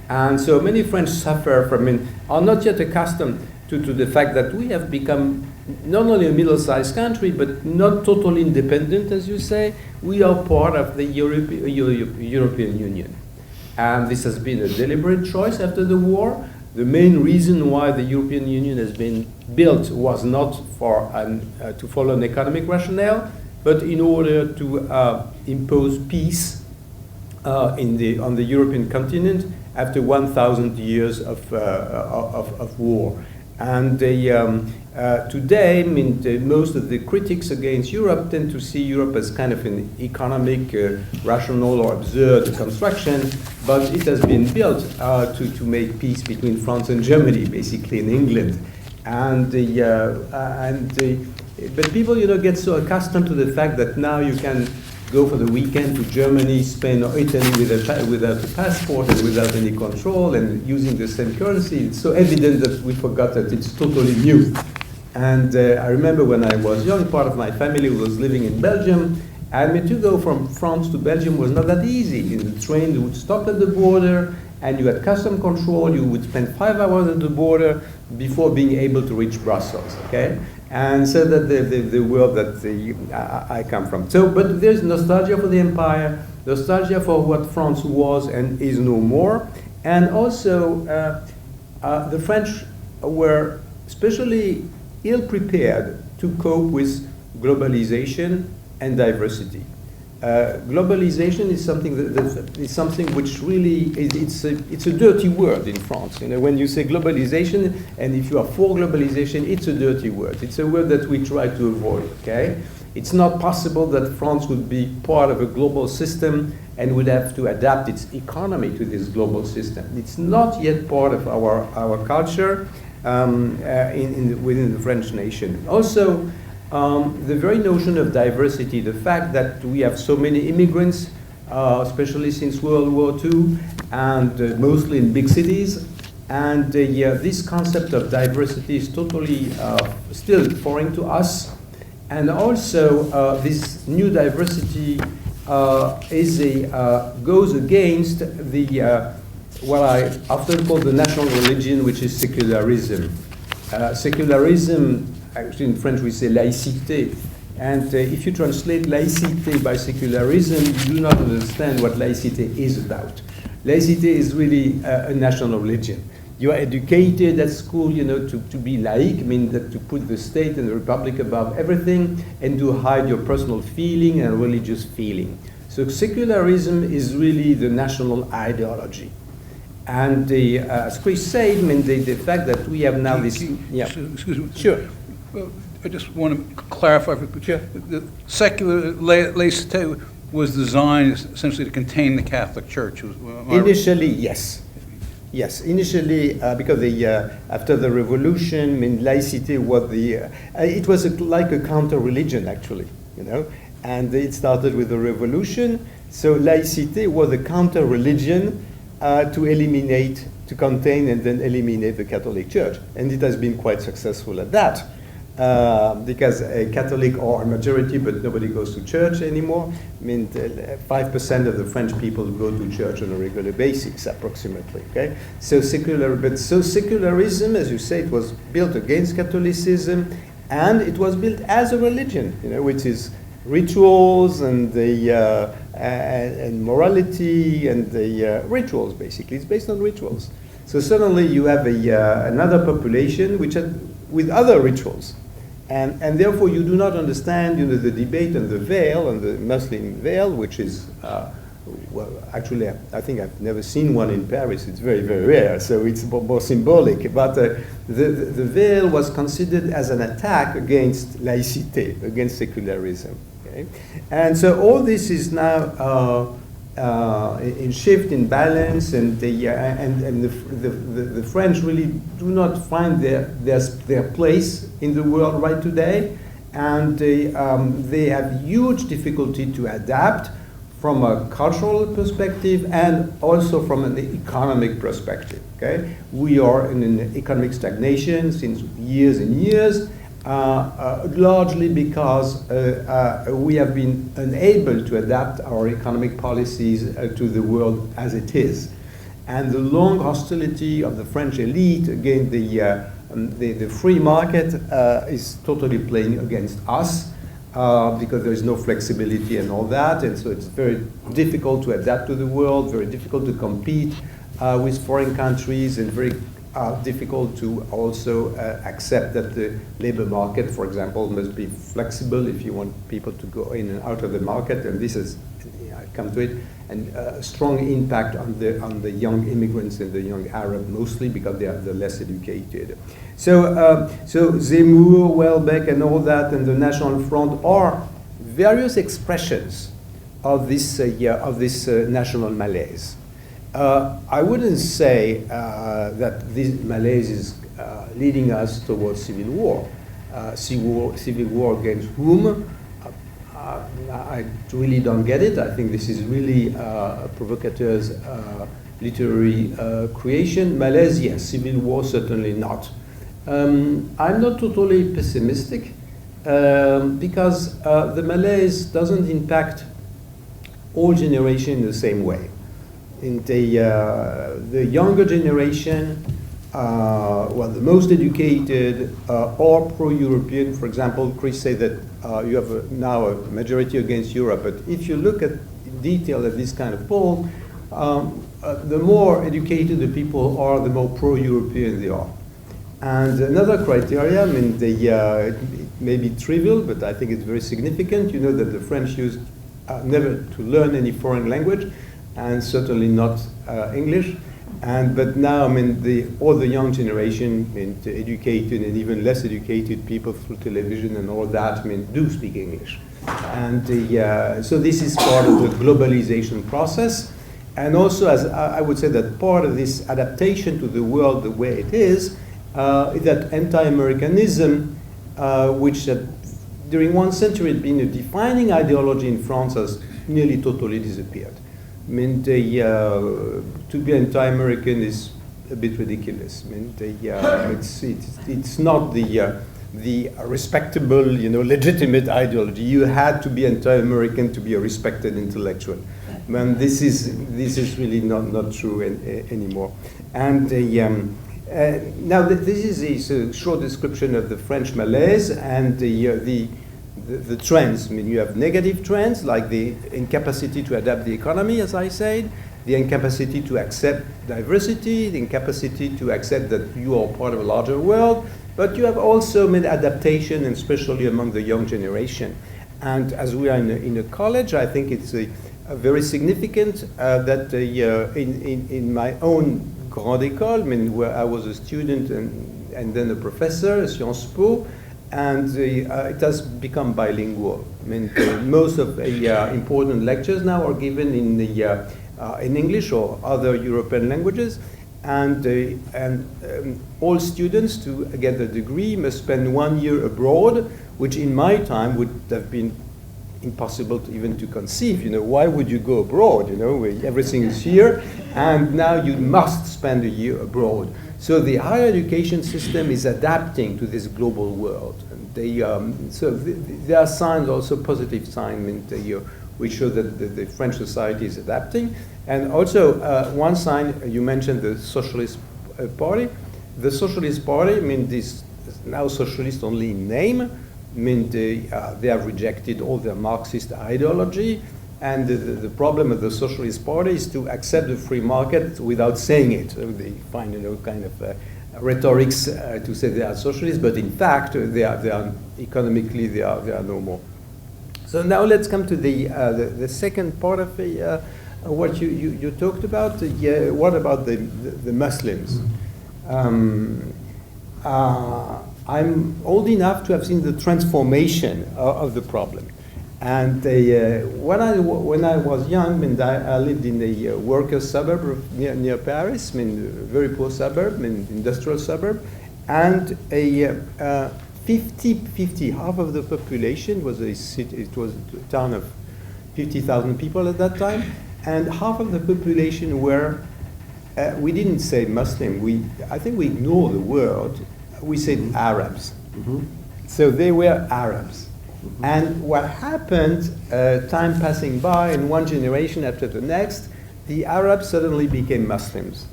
And so many French suffer from, are not yet accustomed to the fact that we have become not only a middle-sized country, but not totally independent, as you say. We are part of the European Union. And this has been a deliberate choice after the war. The main reason why the European Union has been built was not for to follow an economic rationale, but in order to impose peace on the European continent after 1,000 years of war. And today, most of the critics against Europe tend to see Europe as kind of an economic, rational or absurd construction, but it has been built to make peace between France and Germany, basically in England. But people, get so accustomed to the fact that now you can go for the weekend to Germany, Spain, or Italy without a passport and without any control and using the same currency. It's so evident that we forgot that it's totally new. And I remember when I was young, part of my family was living in Belgium, and to go from France to Belgium was not that easy. In the train, you would stop at the border, and you had custom control. You would spend 5 hours at the border before being able to reach Brussels, okay? And so that the world that I come from. So, but there's nostalgia for the empire, nostalgia for what France was and is no more. And also, the French were especially ill-prepared to cope with globalization and diversity. Globalization is something that is something which really it's a dirty word in France. When you say globalization, and if you are for globalization, it's a dirty word. It's a word that we try to avoid. Okay, it's not possible that France would be part of a global system and would have to adapt its economy to this global system. It's not yet part of our culture within the French nation. Also, the very notion of diversity, the fact that we have so many immigrants, especially since World War II, and mostly in big cities, and this concept of diversity is totally still foreign to us. And also, this new diversity goes against what I often call the national religion, which is secularism. Secularism, actually in French we say laïcité, and if you translate laïcité by secularism, you do not understand what laïcité is about. Laïcité is really a national religion. You are educated at school, to be laïque, that to put the state and the republic above everything, and to hide your personal feeling and religious feeling. So secularism is really the national ideology. And as Chris said, the fact that we have now this... Yeah. Excuse me. Sure. Well, I just want to clarify. Sure. The secular laïcité was designed essentially to contain the Catholic Church. Initially, yes. Yes, initially, because after the revolution, laïcité was it was like a counter-religion, actually, and it started with the revolution. So laïcité was a counter-religion to eliminate to contain and then eliminate the Catholic Church. And it has been quite successful at that. Because a Catholic are a majority, but nobody goes to church anymore. I mean, 5% of the French people go to church on a regular basis, approximately. Okay, so secularism, as you say, it was built against Catholicism, and it was built as a religion, which is rituals and the and morality and the rituals. Basically, it's based on rituals. So suddenly you have another population which had, with other rituals. And therefore, you do not understand, the debate on the veil, on the Muslim veil, which is, well, actually, I think I've never seen one in Paris. It's very, very rare, so it's more symbolic. But the veil was considered as an attack against laïcité, against secularism. Okay? And so all this is now in shift, in balance, and the French really do not find their place in the world right today, and they have huge difficulty to adapt from a cultural perspective and also from an economic perspective. Okay, we are in an economic stagnation since years and years. Largely because we have been unable to adapt our economic policies to the world as it is. And the long hostility of the French elite against the free market is totally playing against us because there is no flexibility and all that. And so it's very difficult to adapt to the world, very difficult to compete with foreign countries, and very difficult to also accept that the labor market, for example, must be flexible if you want people to go in and out of the market. And this is, I come to it, and a strong impact on the young immigrants and the young Arab, mostly because they are the less educated. So Zemmour, Welbeck, and all that, and the National Front are various expressions of this national malaise. I wouldn't say that this malaise is leading us towards civil war. Civil war against whom? I really don't get it. I think this is really a provocateur's literary creation. Malaise, yes. Civil war, certainly not. I'm not totally pessimistic because the malaise doesn't impact all generations in the same way. In the younger generation, well, the most educated are pro-European. For example, Chris said that you have now a majority against Europe. But if you look at in detail at this kind of poll, the more educated the people are, the more pro-European they are. And another criteria, I mean, it may be trivial, but I think it's very significant. You know that the French used never to learn any foreign language, and certainly not English. But now, I mean, all the young generation, I mean, the educated and even less educated people through television and all that, I mean, do speak English. And so this is part of the globalization process. And also, as I would say that part of this adaptation to the world the way it is that anti-Americanism, which during one century had been a defining ideology in France, has nearly totally disappeared. I mean, to be anti-American is a bit ridiculous. I mean, it's not the respectable, legitimate ideology. You had to be anti-American to be a respected intellectual. Man, this is really not true anymore. And now this is a short description of the French malaise and the trends. I mean, you have negative trends like the incapacity to adapt the economy, as I said, the incapacity to accept diversity, the incapacity to accept that you are part of a larger world, but you have also made adaptation, and especially among the young generation. And as we are in a college, I think it's a very significant that in my own Grande École, I mean, where I was a student and then a professor at Sciences Po, and it has become bilingual. I mean, most of the important lectures now are given in English or other European languages, and all students to get a degree must spend 1 year abroad, which in my time would have been impossible to even to conceive. You know, why would you go abroad? You know, where everything is here, and now you must spend a year abroad. So the higher education system is adapting to this global world. And there are signs, also positive signs, which show that the French society is adapting. And also, one sign, you mentioned the Socialist Party. The Socialist Party, I mean, this now socialist only in name. I mean, they have rejected all their Marxist ideology. And the problem of the Socialist Party is to accept the free market without saying it. So they find, you know, kind of rhetorics to say they are socialists, but in fact, they are economically they are no more. So now let's come to the second part of what you talked about. What about the Muslims? I'm old enough to have seen the transformation of the problem. And when I was young, I lived in a workers' suburb near Paris, a very poor suburb, industrial suburb, and 50-50, half of the population was a city. It was a town of 50,000 people at that time, and half of the population were. We didn't say Muslim. I think we ignore the word. We said Arabs. Mm-hmm. So they were Arabs. Mm-hmm. And what happened, time passing by, and one generation after the next, the Arabs suddenly became Muslims.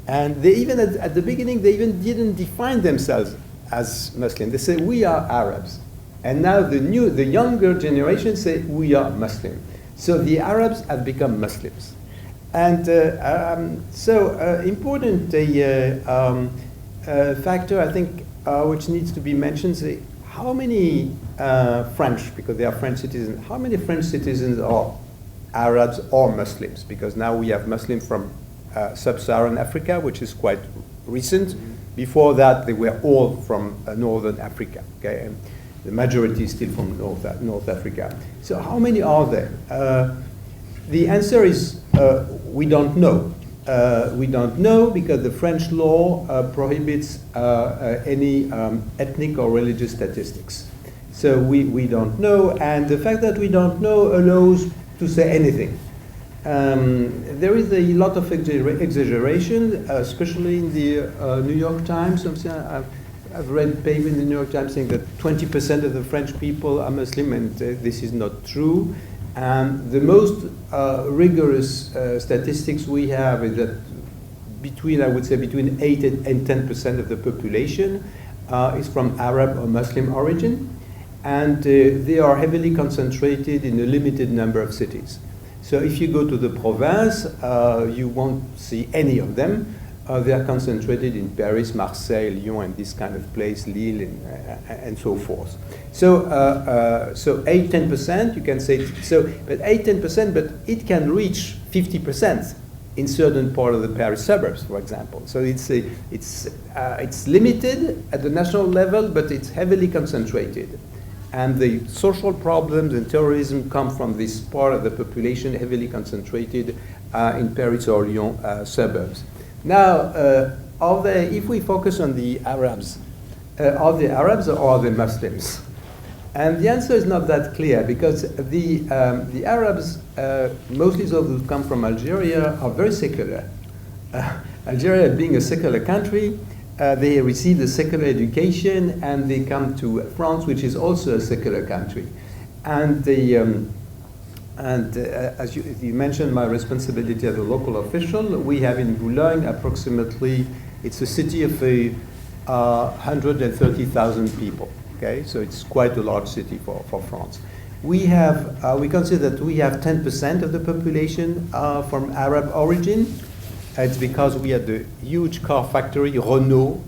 And they even, at the beginning, they even didn't define themselves as Muslim. They said, we are Arabs. And now the younger generation say, we are Muslim. So the Arabs have become Muslims. And important factor, I think, which needs to be mentioned, is how many French, because they are French citizens, how many French citizens are Arabs or Muslims? Because now we have Muslims from sub-Saharan Africa, which is quite recent. Before that, they were all from Northern Africa, okay? And the majority is still from North Africa. So how many are there? The answer is we don't know. We don't know because the French law prohibits any ethnic or religious statistics. So we don't know, and the fact that we don't know allows to say anything. There is a lot of exaggeration, especially in the New York Times. I've read paper in the New York Times saying that 20% of the French people are Muslim, and this is not true. And the most rigorous statistics we have is that between 8 and 10% of the population is from Arab or Muslim origin, and they are heavily concentrated in a limited number of cities. So if you go to the province, you won't see any of them. They are concentrated in Paris, Marseille, Lyon, and this kind of place, Lille, and so forth. So 8-10%, you can say, but 8-10%, but it can reach 50% in certain part of the Paris suburbs, for example. So it's limited at the national level, but it's heavily concentrated. And the social problems and terrorism come from this part of the population heavily concentrated in Paris or Lyon suburbs. Now, if we focus on the Arabs, are they Arabs or are they Muslims? And the answer is not that clear because the Arabs, mostly those who come from Algeria, are very secular. Algeria being a secular country, they receive a secular education and they come to France, which is also a secular country. And as you mentioned, my responsibility as a local official, we have in Boulogne approximately, it's a city of 130,000 people. Okay, so it's quite a large city for France. We consider that we have 10% of the population from Arab origin. It's because we had the huge car factory Renault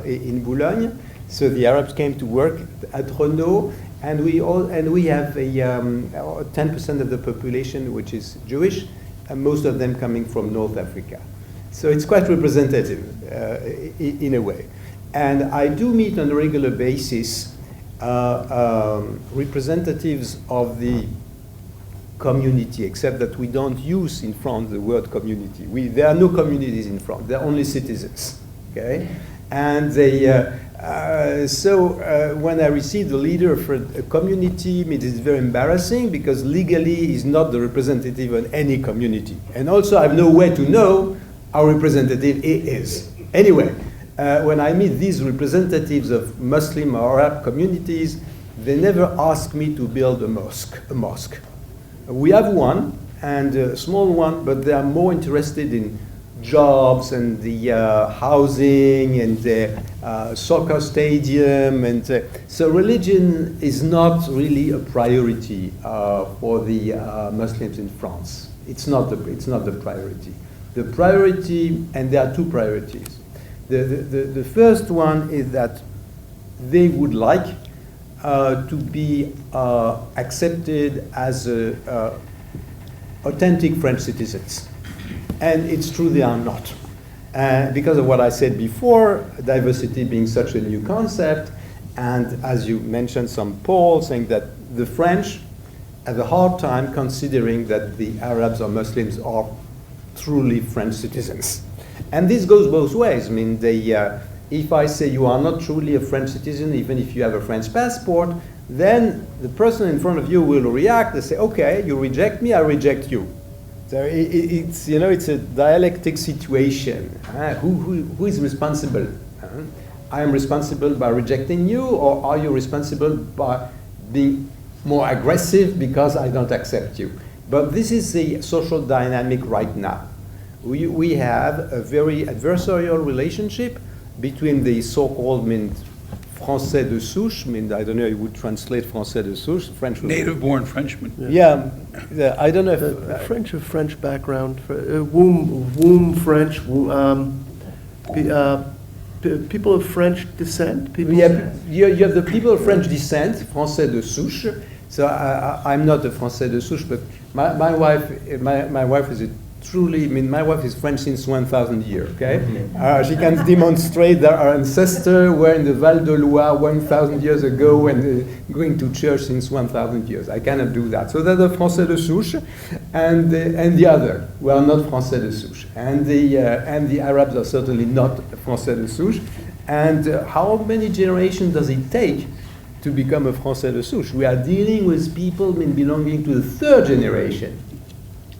in Boulogne. So the Arabs came to work at Renault, and we have 10% of the population which is Jewish, and most of them coming from North Africa. So it's quite representative in a way. And I do meet on a regular basis representatives of the community, except that we don't use in France the word community. There are no communities in France. There are only citizens. Okay, and When I receive the leader of a community, it is very embarrassing because legally he's not the representative of any community. And also I have no way to know how representative he is. Anyway, when I meet these representatives of Muslim or Arab communities, they never ask me to build a mosque. We have one, and a small one, but they are more interested in jobs and the housing and the soccer stadium. And so religion is not really a priority for the Muslims in France. It's not the priority. The priority, and there are two priorities. The first one is that they would like to be accepted as authentic French citizens. And it's true they are not. Because of what I said before, diversity being such a new concept, and as you mentioned some polls saying that the French have a hard time considering that the Arabs or Muslims are truly French citizens. And this goes both ways. I mean, if I say you are not truly a French citizen, even if you have a French passport, then the person in front of you will react and say, okay, you reject me, I reject you. So it's a dialectic situation. Who is responsible? I am responsible by rejecting you, or are you responsible by being more aggressive because I don't accept you? But this is the social dynamic right now. We have a very adversarial relationship between the so-called Français de souche. I don't know, you would translate Français de souche, French. Native-born Frenchman. Yeah, I don't know if French of French background, womb French, people of French descent. You have the people of French descent, Français de souche. So I'm not a Français de souche, but my wife is a truly, my wife is French since 1,000 years, okay? She can demonstrate that our ancestors were in the Val de Loire 1,000 years ago and going to church since 1,000 years. I cannot do that. So that's the Français de souche, and the other were not Français de souche. And the Arabs are certainly not Français de souche. And how many generations does it take to become a Français de souche? We are dealing with people belonging to the third generation,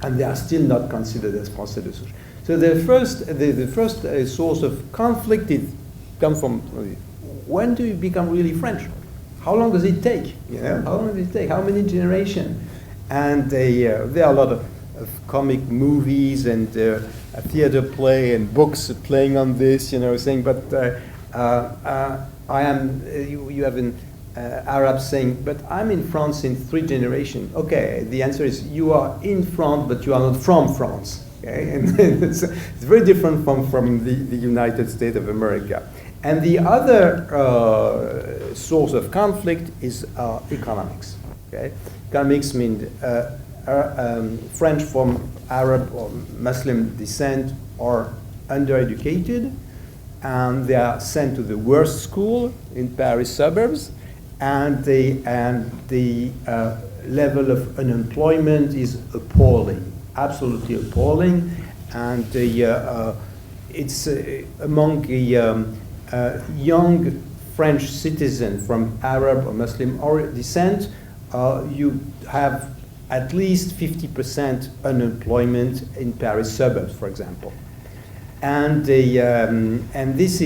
and they are still not considered as Français de souche. So the first source of conflict comes from when do you become really French? How long does it take? How long does it take? How many generations? And there are a lot of comic movies and a theater play and books playing on this, saying, but you have an Arab saying, but I'm in France in 3 generations. Okay, the answer is you are in France, but you are not from France. Okay, and it's very different from the United States of America. And the other source of conflict is economics. Okay, economics means French from Arab or Muslim descent are undereducated, and they are sent to the worst school in Paris suburbs. And the level of unemployment is appalling, absolutely appalling. And it's among the young French citizens from Arab or Muslim descent, you have at least 50% unemployment in Paris suburbs, for example. And this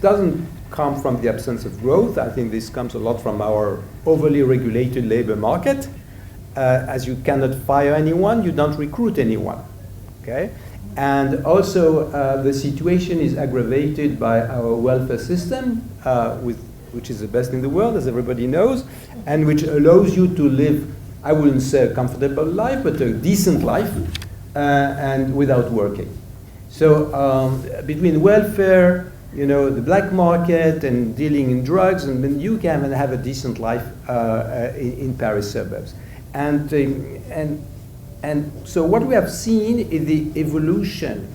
doesn't come from the absence of growth. I think this comes a lot from our overly regulated labor market. As you cannot fire anyone, you don't recruit anyone. Okay? And also the situation is aggravated by our welfare system, which is the best in the world, as everybody knows, and which allows you to live, I wouldn't say a comfortable life, but a decent life, and without working. So between welfare, the black market and dealing in drugs, and then you can have a decent life in Paris suburbs. And so what we have seen is the evolution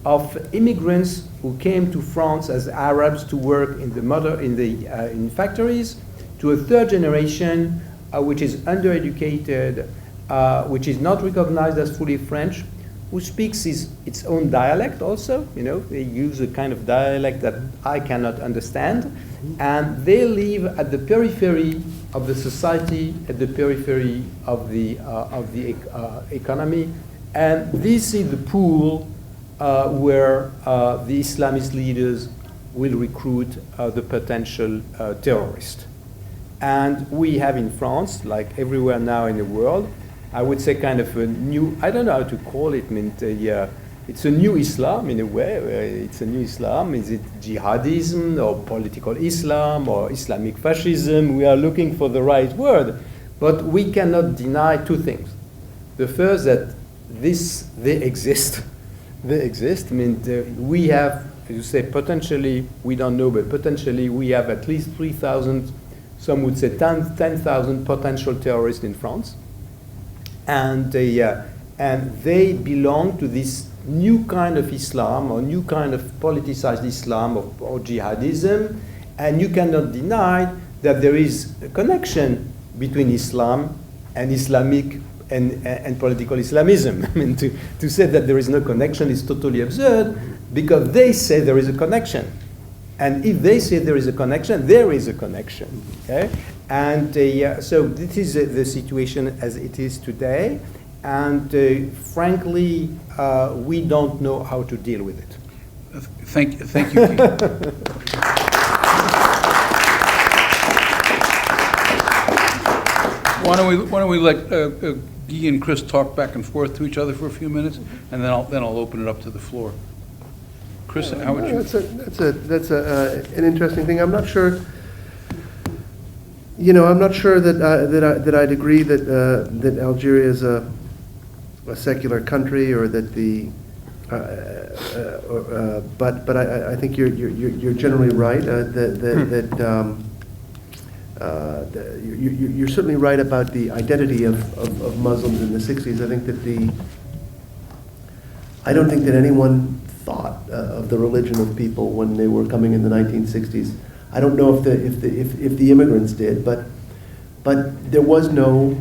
of immigrants who came to France as Arabs to work in factories, to a third generation which is undereducated, which is not recognized as fully French, who speaks its own dialect also. You know, they use a kind of dialect that I cannot understand, and they live at the periphery of the society, at the periphery of the economy, and this is the pool where the Islamist leaders will recruit the potential terrorist. And we have in France, like everywhere now in the world, I would say kind of a new, I don't know how to call it, it's a new Islam in a way. It's a new Islam. Is it jihadism or political Islam or Islamic fascism? We are looking for the right word. But we cannot deny two things. The first, that they exist. They exist. We have, you say potentially, we don't know, but potentially we have at least 3,000, some would say 10,000 potential terrorists in France. And they belong to this new kind of Islam or new kind of politicized Islam or jihadism, and you cannot deny that there is a connection between Islam and Islamic and political Islamism. I mean, to say that there is no connection is totally absurd, because they say there is a connection. And if they say there is a connection, there is a connection. Okay? And so this is the situation as it is today. And frankly, we don't know how to deal with it. Thank you. Why don't we let Guy and Chris talk back and forth to each other for a few minutes, and then I'll open it up to the floor. Chris, how would you? That's an interesting thing. I'm not sure. I'm not sure that I'd agree that Algeria is a secular country, or that but I think you're generally right. You're certainly right about the identity of Muslims in the 60s. I think that I don't think that anyone thought of the religion of people when they were coming in the 1960s. I don't know if the immigrants did, but there was no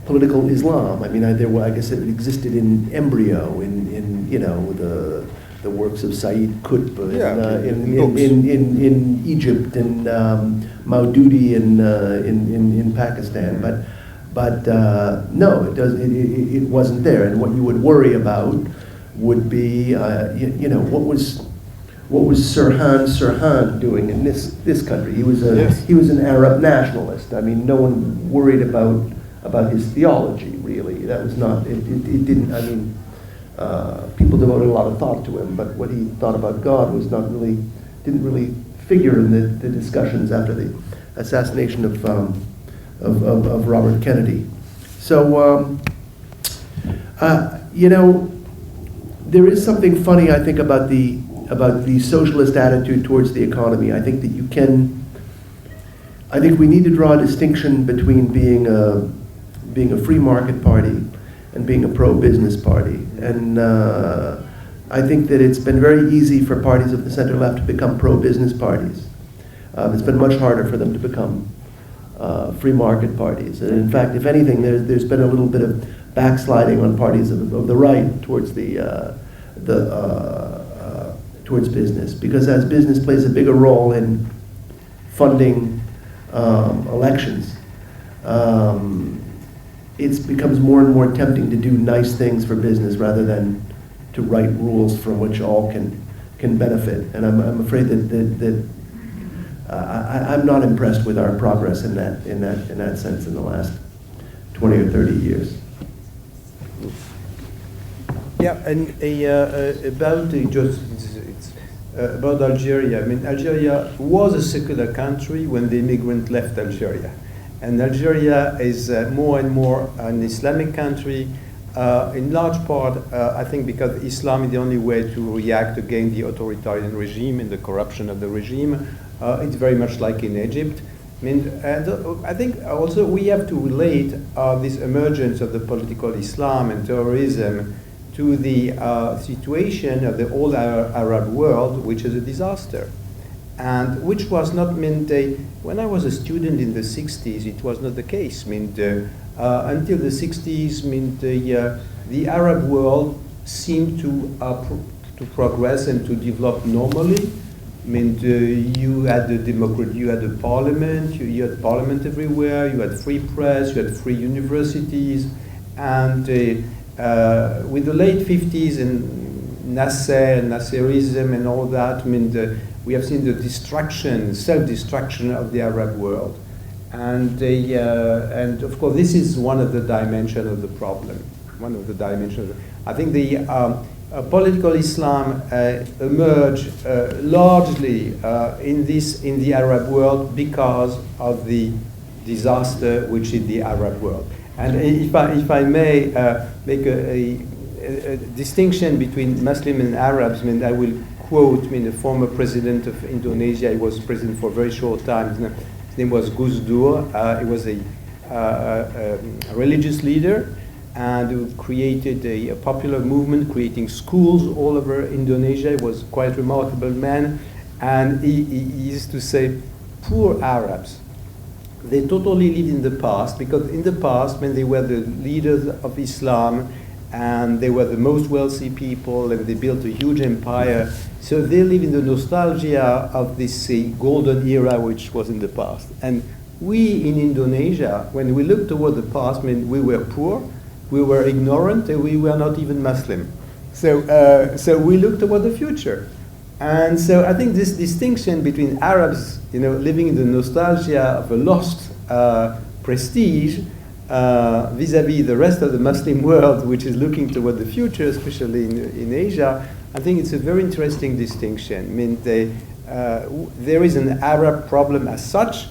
political Islam. I mean, I guess it existed in embryo in the works of Said Qutb in Egypt, and Maududi in Pakistan, but no, it wasn't there. And what you would worry about would be what was Sirhan doing in this country? He was an Arab nationalist. I mean, no one worried about his theology, really. That was not, it didn't, I mean, people devoted a lot of thought to him, but what he thought about God was didn't really figure in the discussions after the assassination of Robert Kennedy. So, there is something funny, I think, about the socialist attitude towards the economy. I think that I think we need to draw a distinction between being a free market party and being a pro-business party. And I think that it's been very easy for parties of the center left to become pro-business parties. It's been much harder for them to become free market parties. And in fact, if anything, there's been a little bit of backsliding on parties of the right towards towards business, because as business plays a bigger role in funding elections, it becomes more and more tempting to do nice things for business rather than to write rules from which all can benefit. And I'm afraid that I'm not impressed with our progress in that sense in the last 20 or 30 years. Yeah, and about Algeria. I mean, Algeria was a secular country when the immigrant left Algeria, and Algeria is more and more an Islamic country. In large part, I think, because Islam is the only way to react against the authoritarian regime and the corruption of the regime. It's very much like in Egypt. I mean, and I think also we have to relate this emergence of the political Islam and terrorism to the situation of the whole Arab world, which is a disaster, and which was not meant. When I was a student in the 60s, it was not the case. I mean, until the 60s, the Arab world seem to progress and to develop normally. I mean, you had the democracy, you had the parliament, you had parliament everywhere, you had free press, you had free universities, and with the late 50s and Nasserism and all that, I mean, we have seen the destruction, self-destruction of the Arab world. And of course, this is one of the dimensions of the problem. One of the dimensions. I think the political Islam emerged largely in the Arab world because of the disaster which is the Arab world. And if I may make a distinction between Muslim and Arabs, I mean, I will quote the former president of Indonesia. He was president for a very short time. His name was Gus Dur. He was a religious leader, and who created a popular movement, creating schools all over Indonesia. He was quite a remarkable man, and he used to say, poor Arabs, they totally lived in the past, because in the past, when they were the leaders of Islam, and they were the most wealthy people, and they built a huge empire, so they live in the nostalgia of this golden era which was in the past. And we in Indonesia, when we look toward the past, I mean, we were poor, we were ignorant, and we were not even Muslim. So we looked toward the future. And so I think this distinction between Arabs, living in the nostalgia of a lost prestige, vis-à-vis the rest of the Muslim world, which is looking toward the future, especially in Asia, I think it's a very interesting distinction. I mean, there is an Arab problem as such,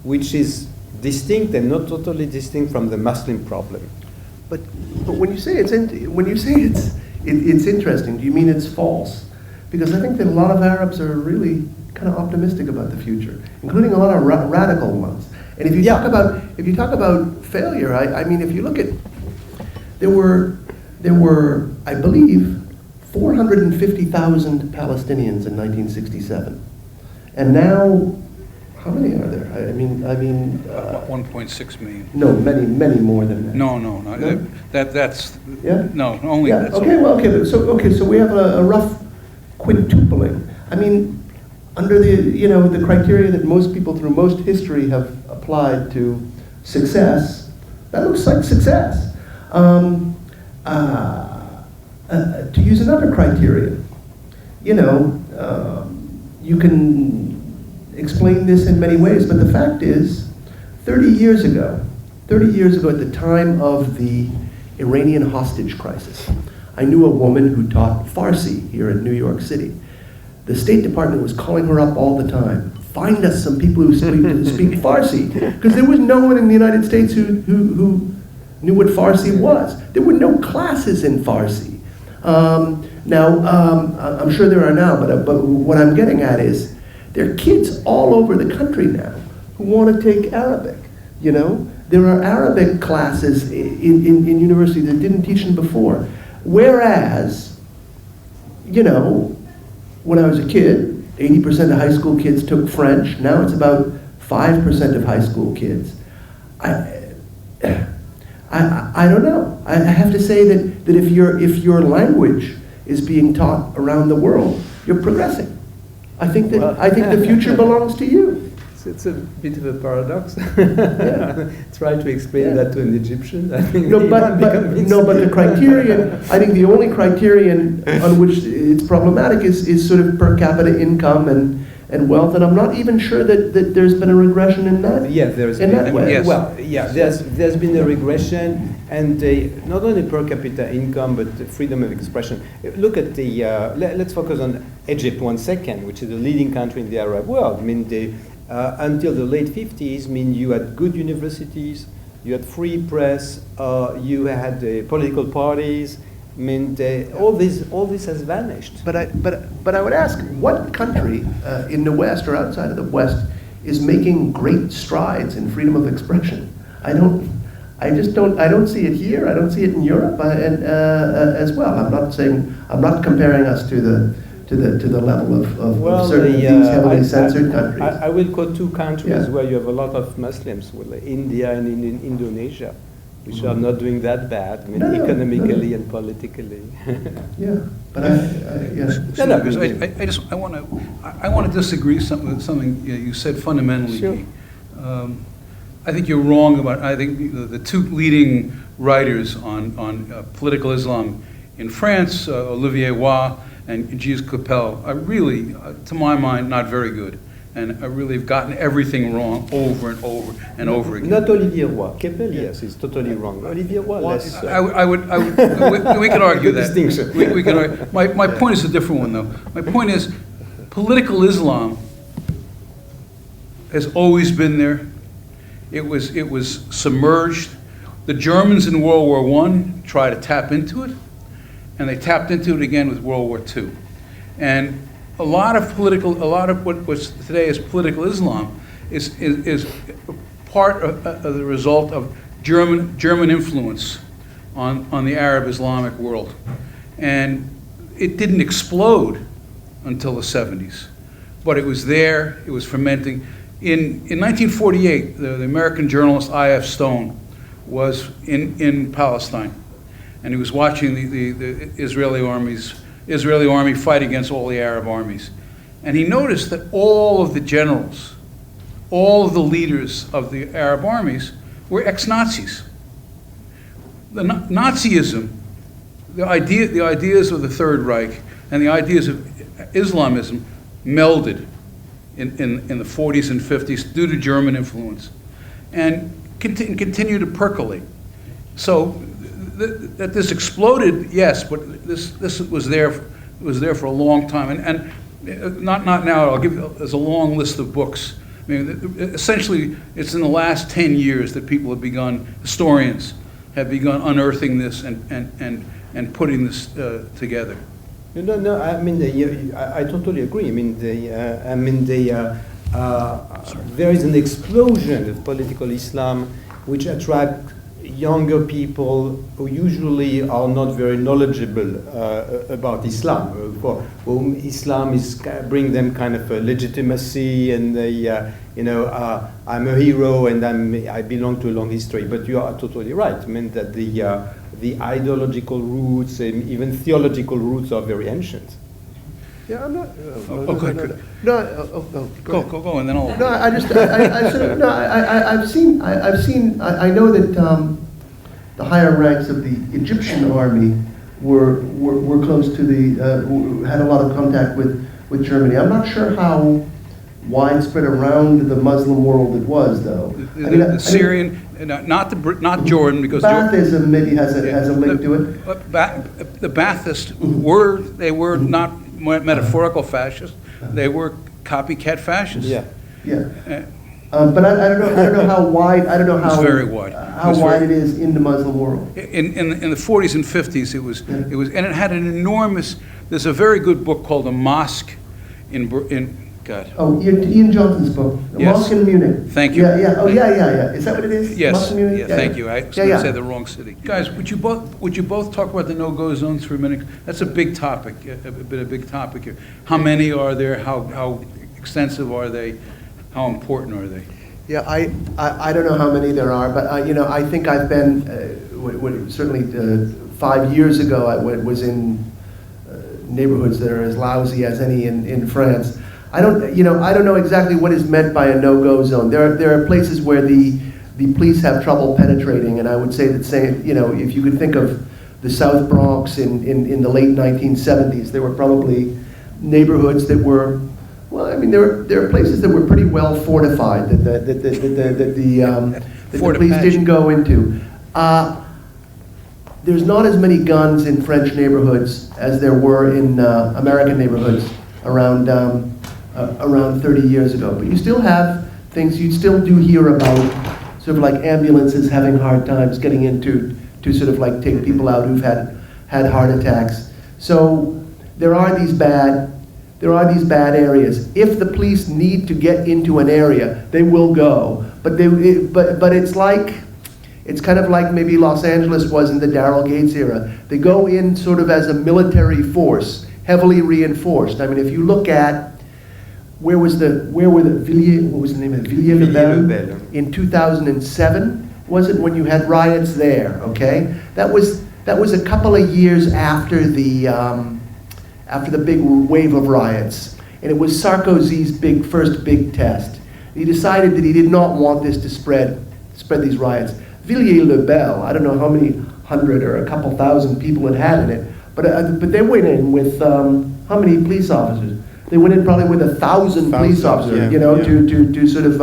which is distinct and not totally distinct from the Muslim problem. But when you say it's interesting, do you mean it's false? Because I think that a lot of Arabs are really kind of optimistic about the future, including a lot of radical ones. And if you talk about failure, I mean, if you look at, there were I believe 450,000 Palestinians in 1967, and now how many are there? I mean, 1.6 million. No, many more than that. No. That's yeah. No, only Yeah. that's Okay. Well, okay. So we have a rough quintupling. I mean, under the criteria that most people through most history have applied to success, that looks like success. To use another criterion, you can explain this in many ways, but the fact is, 30 years ago at the time of the Iranian hostage crisis, I knew a woman who taught Farsi here in New York City. The State Department was calling her up all the time. Find us some people who speak Farsi, because there was no one in the United States who knew what Farsi was. There were no classes in Farsi. Now, I'm sure there are now, but what I'm getting at is there are kids all over the country now who want to take Arabic. There are Arabic classes in university that didn't teach them before. Whereas, when I was a kid, 80% of high school kids took French. Now it's about 5% of high school kids. I don't know. I have to say that if your language is being taught around the world, you're progressing. I think the future belongs to you. It's a bit of a paradox. Yeah. Try to explain that to an Egyptian. I think But the criterion, I think the only criterion on which it's problematic is sort of per capita income and wealth, and I'm not even sure that there's been a regression in that. Yeah, there's in that way. Yes. Well, yeah, there's been a regression, and not only per capita income, but the freedom of expression. Look at the. Let's focus on Egypt 1 second, which is the leading country in the Arab world. I mean, until the late 50s, I mean, you had good universities, you had free press, you had political parties. I mean, all this has vanished. But I would ask, what country in the West or outside of the West is making great strides in freedom of expression? I don't see it here. I don't see it in Europe as well. I'm not comparing us to the level of certain of these heavily censored countries. I will quote two countries Yeah. where you have a lot of Muslims, India and in Indonesia. which are not doing that bad, I mean, No, no, economically no. and politically. Yeah, but yeah. No, no, Because I want to disagree with something you said fundamentally. Sure. Guy. I think you're wrong about. I think the two leading writers on political Islam in France, Olivier Roy and Gilles Capel, are really, to my mind, not very good, and I really have gotten everything wrong over and over and over again. Not Olivier Roy. Capel, yes, is totally wrong. Olivier Roy, less. I would we could argue Good that. distinction. We could argue. My point is a different one, though. My point is, political Islam has always been there. It was submerged. The Germans in World War I tried to tap into it, and they tapped into it again with World War II. And a lot of what was today is political Islam is part of the result of German influence on the Arab Islamic world. And it didn't explode until the 70s, but it was there, it was fermenting. In 1948, the American journalist I.F. Stone was in Palestine, and he was watching the Israeli army fight against all the Arab armies. And he noticed that all of the generals, all of the leaders of the Arab armies were ex-Nazis. The Nazism, the ideas of the Third Reich and the ideas of Islamism melded in the 40s and 50s due to German influence, and continue to percolate. So that this exploded, yes, but this was there for a long time, and not now. I'll give you, there's a long list of books. I mean, essentially, it's in the last 10 years that people have begun, historians have begun unearthing this and putting this together. No. I mean, I totally agree. I mean, there is an explosion of political Islam which attract younger people who usually are not very knowledgeable about Islam, for whom Islam is bring them kind of a legitimacy and I'm a hero and I belong to a long history. But you are totally right. I mean that the ideological roots and even theological roots are very ancient. Yeah, I'm not. Go, and then I'll. No, I know that the higher ranks of the Egyptian army were close to had a lot of contact with Germany. I'm not sure how widespread around the Muslim world it was, though. The Syrian, not Jordan, because Baathism maybe has a link to it. The Baathists were not metaphorical fascists; they were copycat fascists. Yeah. But I don't know how wide. I don't know how. It's very wide. How wide it is in the Muslim world. In the 40s and 50s, it was, and it had an enormous. There's a very good book called "A Mosque in God." Oh, Ian Johnson's book, The Yes. Mosque in Munich. Thank you. Yeah. Oh, yeah. Is that what it is? Yes. Mosque in Munich? Yeah, thank you. I was going to say the wrong city. Guys, would you both talk about the no-go zones for a minute? That's a big topic, a big topic here. How many are there? How extensive are they? How important are they? Yeah, I don't know how many there are, but I think I've been certainly 5 years ago. I was in neighborhoods that are as lousy as any in France. I don't know exactly what is meant by a no-go zone. There are places where the police have trouble penetrating, and I would say that if you could think of the South Bronx in the late 1970s, there were probably neighborhoods that were. Well, I mean, there are places that were pretty well fortified that the police didn't go into. There's not as many guns in French neighborhoods as there were in American neighborhoods around 30 years ago. But you still have things. You still do hear about sort of like ambulances having hard times getting into to sort of like take people out who've had heart attacks. So there are these bad areas. If the police need to get into an area, they will go. But it's kind of like maybe Los Angeles was in the Daryl Gates era. They go in sort of as a military force, heavily reinforced. I mean, if you look at what was the name of it? Villiers-le-Bel in 2007. wasn't when you had riots there, okay? That was a couple of years after the big wave of riots. And it was Sarkozy's first big test. He decided that he did not want this to spread these riots. Villiers-le-Bel, I don't know how many hundred or a couple thousand people it had in it, but they went in with how many police officers? They went in probably with 1,000 police officers, yeah, you know, yeah. to sort of.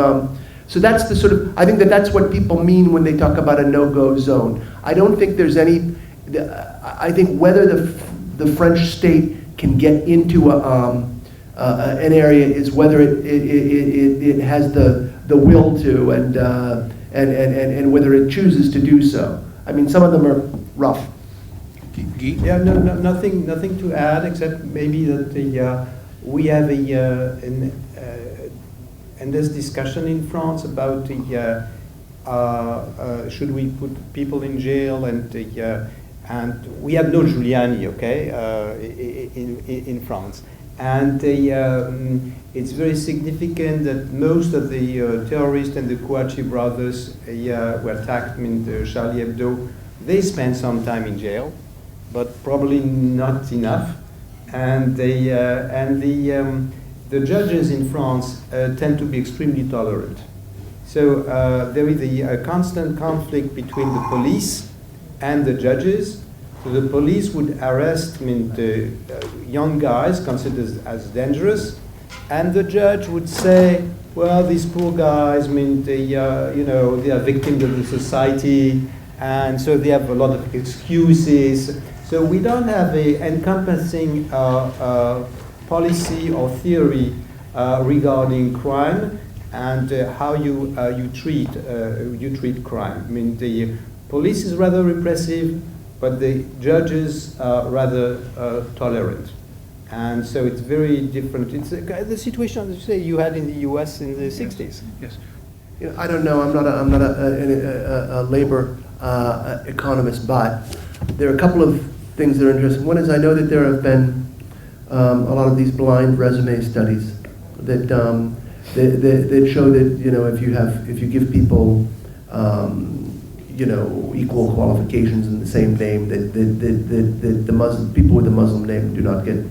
So that's the sort of. I think that's what people mean when they talk about a no-go zone. I don't think there's any. I think whether the French state can get into an area is whether it has the will to and whether it chooses to do so. I mean, some of them are rough. Yeah, nothing to add except maybe that we have endless discussion in France about should we put people in jail and we have no Giuliani, okay, in France. And it's very significant that most of the terrorists and the Kouachi brothers were attacked in the Charlie Hebdo. They spent some time in jail, but probably not enough. And the judges in France tend to be extremely tolerant. So there is a constant conflict between the police and the judges. So the police would arrest the young guys considered as dangerous, and the judge would say, well, these poor guys, they are victims of the society, and so they have a lot of excuses. So we don't have an encompassing policy or theory regarding crime and how you treat crime. I mean, the police is rather repressive, but the judges are rather tolerant. And so it's very different. It's the situation, as you say, you had in the U.S. in the 60s. Yes. You know, I don't know. I'm not a labor economist, but there are a couple of things that are interesting. One is I know that there have been a lot of these blind resume studies that that show that if you give people equal qualifications in the same name, that the Muslim people with the Muslim name do not get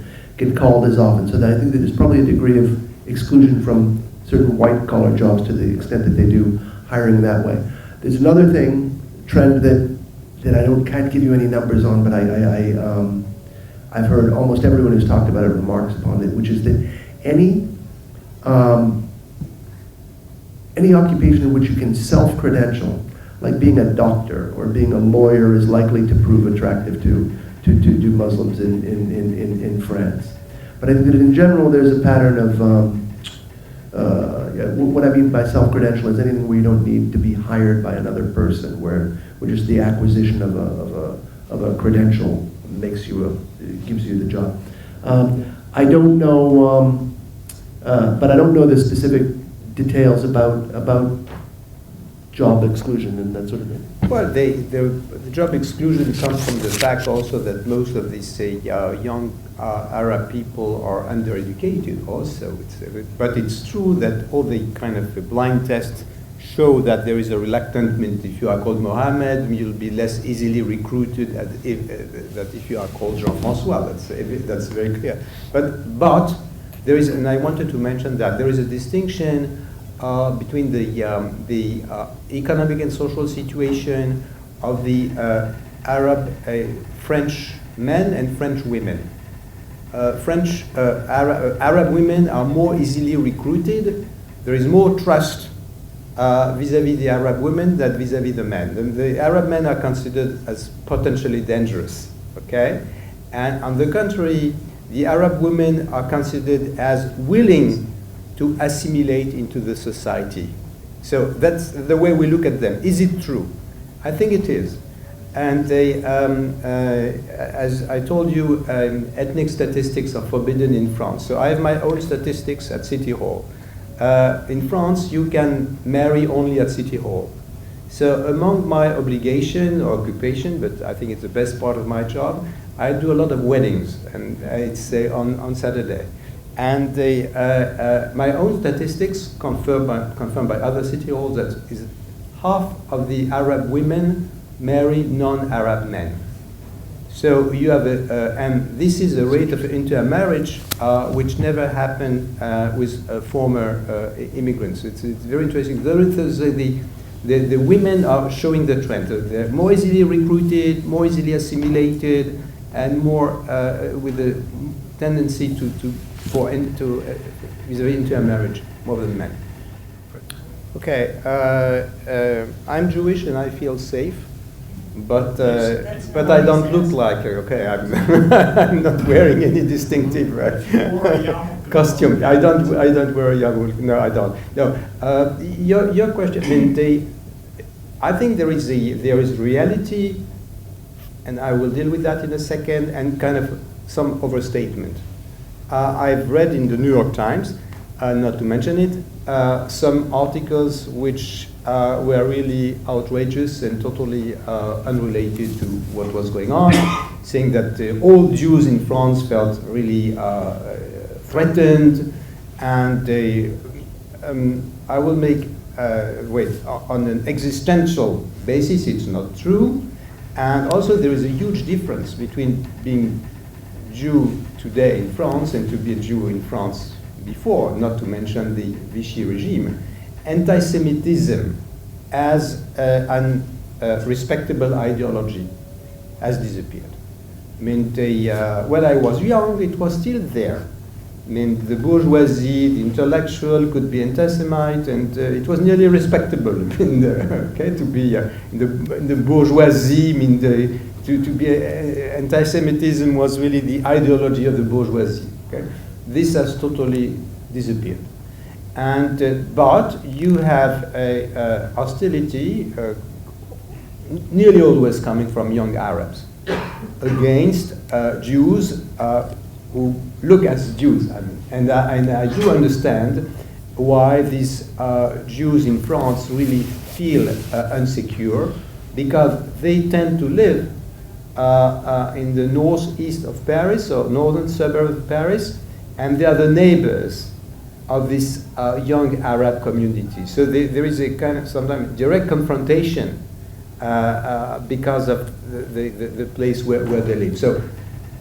called as often. So that I think that there's probably a degree of exclusion from certain white collar jobs to the extent that they do hiring that way. There's another trend that I can't give you any numbers on, but I've heard almost everyone who's talked about it remarks upon it, which is that any occupation in which you can self-credential, like being a doctor or being a lawyer, is likely to prove attractive to Muslims in France. But I think that in general there's a pattern of what I mean by self-credential is anything where you don't need to be hired by another person, where just the acquisition of a credential gives you the job. I don't know, but I don't know the specific details about job exclusion and that sort of thing. Well, the job exclusion comes from the fact also that most of these young Arab people are undereducated also. But it's true that all the kind of blind tests show that there is a reluctance. If you are called Mohammed, you'll be less easily recruited than if you are called Jean-François. That's very clear. But there is, and I wanted to mention that there is a distinction between the economic and social situation of the Arab French men and French women. Arab women are more easily recruited. There is more trust vis-à-vis the Arab women than vis-à-vis the men. The Arab men are considered as potentially dangerous, okay? And on the contrary, the Arab women are considered as willing to assimilate into the society. So that's the way we look at them. Is it true? I think it is. And as I told you, ethnic statistics are forbidden in France. So I have my own statistics at City Hall. In France, you can marry only at City Hall. So among my obligation or occupation, but I think it's the best part of my job, I do a lot of weddings, and it's on Saturday. And my own statistics confirmed by other city halls that is half of the Arab women marry non-Arab men. So you have and this is a rate of intermarriage which never happened with former immigrants. It's very interesting. The women are showing the trend. They're more easily recruited, more easily assimilated, and more with a tendency vis-a-vis intermarriage more than men. Okay, I'm Jewish and I feel safe. But I don't look like her. Okay, I'm not wearing any distinctive costume. I don't wear a yarmulke. No, I don't. No, your question. I mean, I think there is reality, and I will deal with that in a second, and kind of some overstatement. I've read in the New York Times, not to mention it, some articles which were really outrageous and totally unrelated to what was going on, saying that all Jews in France felt really threatened, and I will make, on an existential basis, it's not true, and also there is a huge difference between being Jew today in France and to be a Jew in France before, not to mention the Vichy regime. Anti-Semitism as an respectable ideology has disappeared. I mean, when I was young, it was still there. I mean, the bourgeoisie, the intellectual could be anti-Semite, and it was nearly respectable to be in the bourgeoisie. I mean, to be anti-Semitism was really the ideology of the bourgeoisie. Okay? This has totally disappeared. And but you have a hostility, nearly always coming from young Arabs, against Jews who look as Jews. I mean, and I do understand why these Jews in France really feel insecure, because they tend to live in the northeast of Paris, or northern suburb of Paris, and they are the neighbors of this young Arab community. So there is a kind of sometimes direct confrontation because of the place where they live. So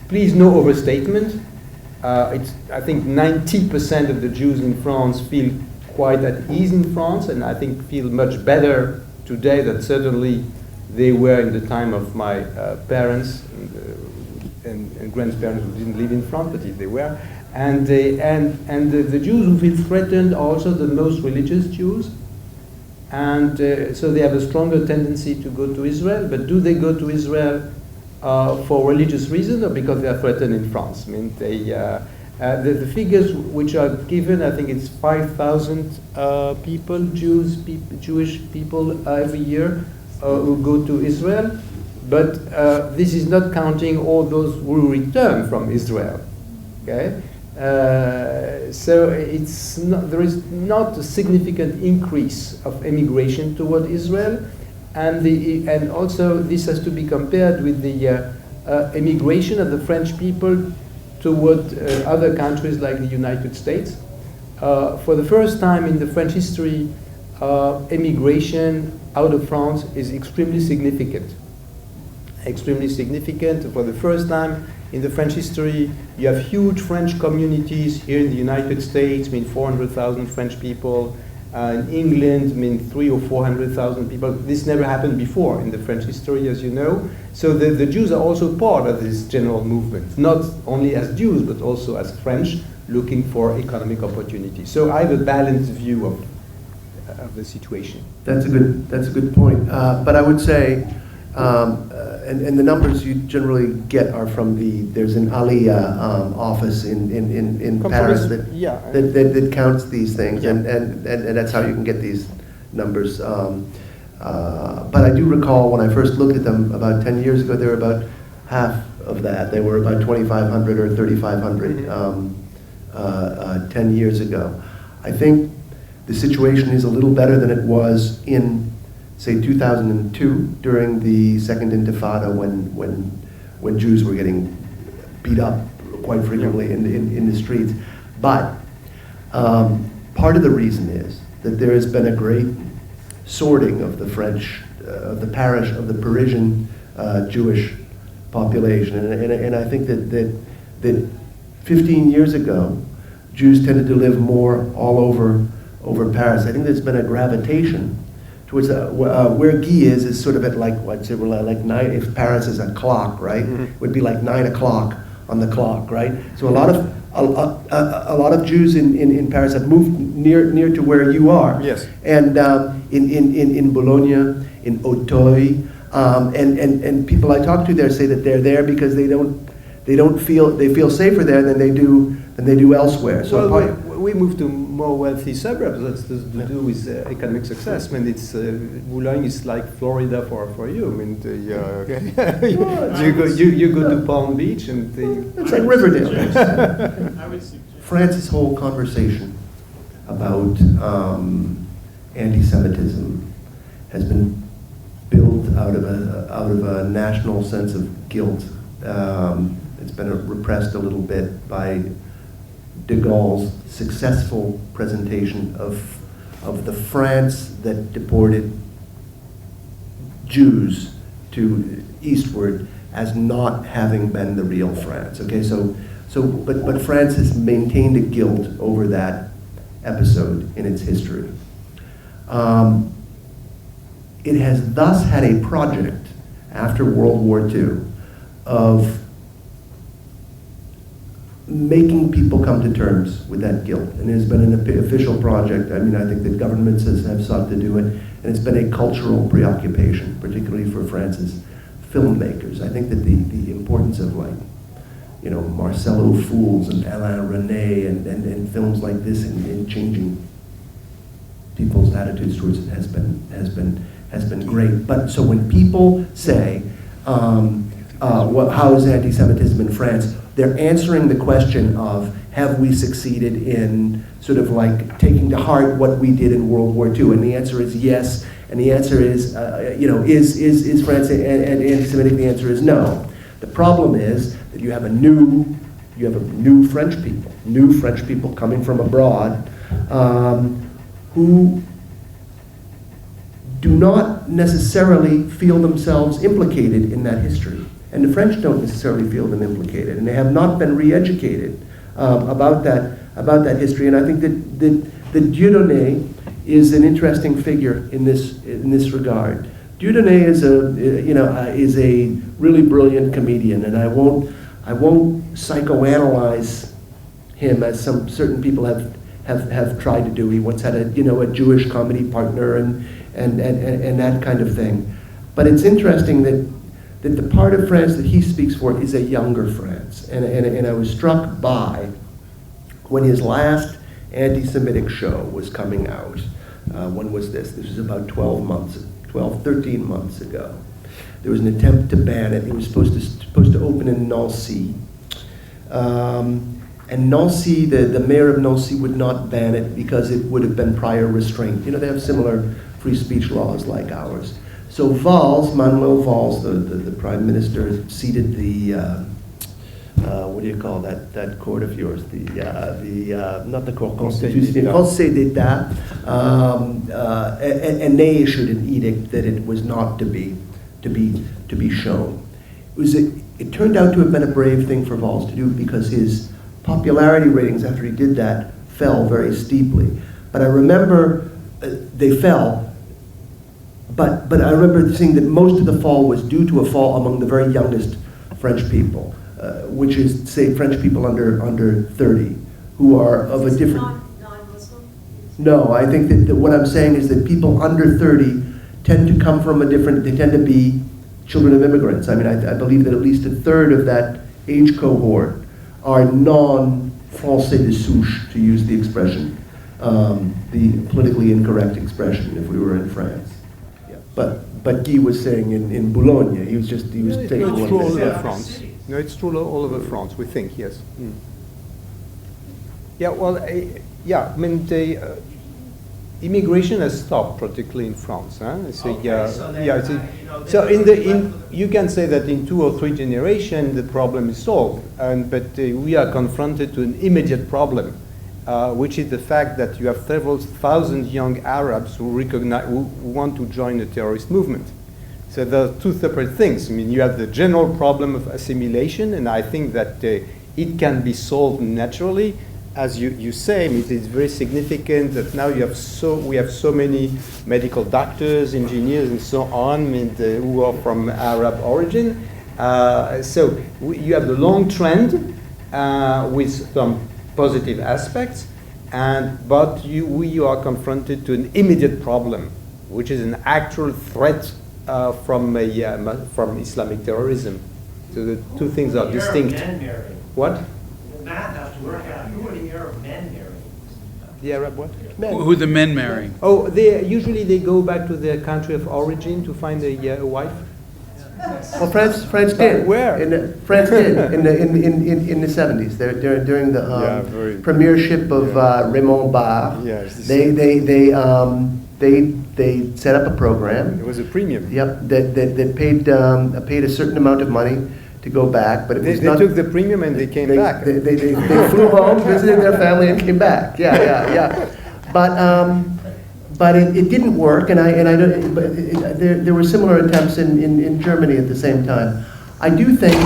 please, no overstatement. I think 90% of the Jews in France feel quite at ease in France, and I think feel much better today than certainly they were in the time of my parents and grandparents who didn't live in France, but if they were. And the Jews who feel threatened are also the most religious Jews, and so they have a stronger tendency to go to Israel. But do they go to Israel for religious reasons, or because they are threatened in France? I mean, the figures which are given, I think it's 5,000 people, Jewish people every year who go to Israel. But this is not counting all those who return from Israel. Okay. So there is not a significant increase of emigration toward Israel, and also this has to be compared with the emigration of the French people toward other countries like the United States. For the first time in the French history, emigration out of France is extremely significant. Extremely significant. For the first time in the French history, you have huge French communities here in the United States. I mean, 400,000 French people. In England, I mean, 300,000 or 400,000 people. This never happened before in the French history, as you know. So the Jews are also part of this general movement, not only as Jews, but also as French, looking for economic opportunity. So I have a balanced view of the situation. That's a good point. But I would say, and the numbers you generally get are from there's an Aliyah office in Paris that counts these things, Yeah. and that's how you can get these numbers. But I do recall when I first looked at them about 10 years ago, they were about half of that. They were about 2,500 or 3,500 10 years ago. I think the situation is a little better than it was in, say, 2002, during the Second Intifada, when Jews were getting beat up quite frequently in the streets. But part of the reason is that there has been a great sorting of the French, of the Parisian Jewish population. And I think that 15 years ago, Jews tended to live more all over Paris. I think there's been a gravitation towards where Guy is sort of at like, what's it, like 9, if Paris is a clock, right? It would be like 9 o'clock on the clock, right? So a lot of Jews in Paris have moved near to where you are. Yes. And in Bologna, in Auteuil, and people I talk to there say that they're there because they feel safer there than they do elsewhere. So well, we moved to more wealthy suburbs. That's to do with economic success. I mean, it's Boulogne is like Florida for you. I mean, you go to Palm Beach and it's like Riverdale. France's whole conversation about anti-Semitism has been built out of a national sense of guilt. It's been repressed a little bit by de Gaulle's successful presentation of the France that deported Jews to eastward as not having been the real France. Okay, but France has maintained a guilt over that episode in its history. It has thus had a project after World War II of making people come to terms with that guilt. And it has been an official project. I mean, I think that governments have sought to do it, and it's been a cultural preoccupation, particularly for France's filmmakers. I think that the importance of, like, you know, Marcelo Fools and Alain Resnais and films like this in changing people's attitudes towards it has been great. But so when people say, how is anti-Semitism in France? They're answering the question of, have we succeeded in sort of like taking to heart what we did in World War II? And the answer is yes. And the answer is, is France anti-Semitic? The answer is no. The problem is that you have a new French people coming from abroad, who do not necessarily feel themselves implicated in that history. And the French don't necessarily feel them implicated, and they have not been re-educated about that history. And I think that Dieudonné is an interesting figure in this regard. Dieudonné is a really brilliant comedian, and I won't psychoanalyze him as some certain people have tried to do. He once had a Jewish comedy partner and that kind of thing. But it's interesting that the part of France that he speaks for is a younger France. And I was struck by when his last anti-Semitic show was coming out. When was this? This was about 13 months ago. There was an attempt to ban it. It was supposed to open in Nancy. And Nancy, the mayor of Nancy would not ban it because it would have been prior restraint. You know, they have similar free speech laws like ours. So Manuel Valls, the prime minister, seated the, what do you call that court of yours? Not the Cour Constitutionnelle, Conseil d'État, and they issued an edict that it was not to be shown. It turned out to have been a brave thing for Valls to do because his popularity ratings after he did that fell very steeply. But I remember they fell. But I remember seeing that most of the fall was due to a fall among the very youngest French people, which is, say, French people under 30, who are of a different... Non-Muslim? No, I think that what I'm saying is that people under 30 tend to come from they tend to be children of immigrants. I mean, I believe that at least a third of that age cohort are non-Français de souche, to use the expression, the politically incorrect expression if we were in France. But Guy was saying in Boulogne, he was taking one. It's true all over France. No, it's true all over France, we think, yes. Mm. Yeah, well, I mean, the immigration has stopped, particularly in France. Huh? So you can say that in 2 or 3 generations, the problem is solved, but we are confronted to an immediate problem. which is the fact that you have several thousand young Arabs who want to join the terrorist movement. So there are two separate things. I mean, you have the general problem of assimilation, and I think that it can be solved naturally. As you say, I mean, it's very significant that now we have so many medical doctors, engineers, and so on, I mean, who are from Arab origin. So you have the long trend with some positive aspects, but we are confronted to an immediate problem, which is an actual threat from Islamic terrorism. So the two things are distinct. What? The math has to work out. Who are the Arab men marrying? The Arab what? Who are the men marrying? Oh, usually they go back to their country of origin to find a wife. Well, France did. Where? France did in the 70s. During the premiership of Raymond Barre. Yes. They set up a program. It was a premium. Yep, that paid a certain amount of money to go back, but it was They not. took the premium and they came back. They flew home, visited their family, and came back. Yeah. But it didn't work, and I don't. But there were similar attempts in Germany at the same time. I do think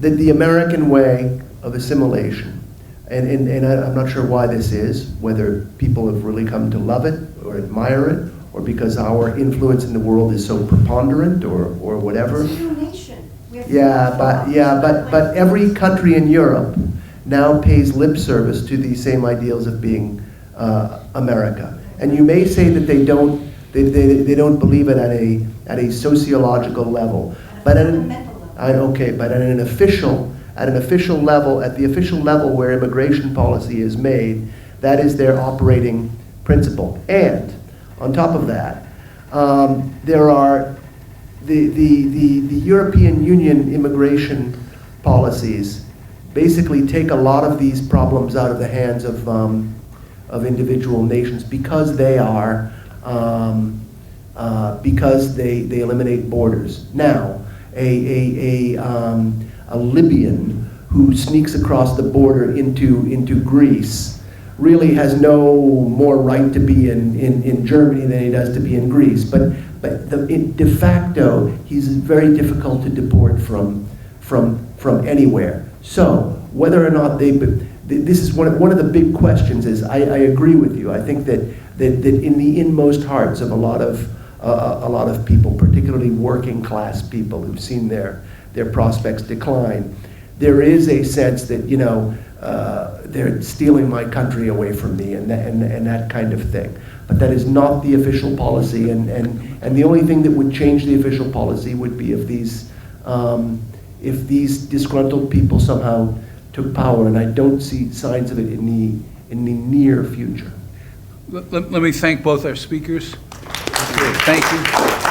that the American way of assimilation, and I'm not sure why this is, whether people have really come to love it or admire it, or because our influence in the world is so preponderant, or whatever. It's a new nation. But every country in Europe now pays lip service to these same ideals of being America. And you may say that they don't believe it at a sociological level, but at an official level, at the official level where immigration policy is made, that is their operating principle. And on top of that, there are the European Union immigration policies basically take a lot of these problems out of the hands of individual nations because because they eliminate borders. Now, a Libyan who sneaks across the border into Greece really has no more right to be in Germany than he does to be in Greece. But de facto, he's very difficult to deport from anywhere. So whether or not this is one of the big questions. Is I agree with you. I think that in the inmost hearts of a lot of people, particularly working class people who've seen their prospects decline, there is a sense that they're stealing my country away from me and that kind of thing. But that is not the official policy, and the only thing that would change the official policy would be if these disgruntled people somehow took power, and I don't see signs of it in the near future. Let me thank both our speakers. Thank you.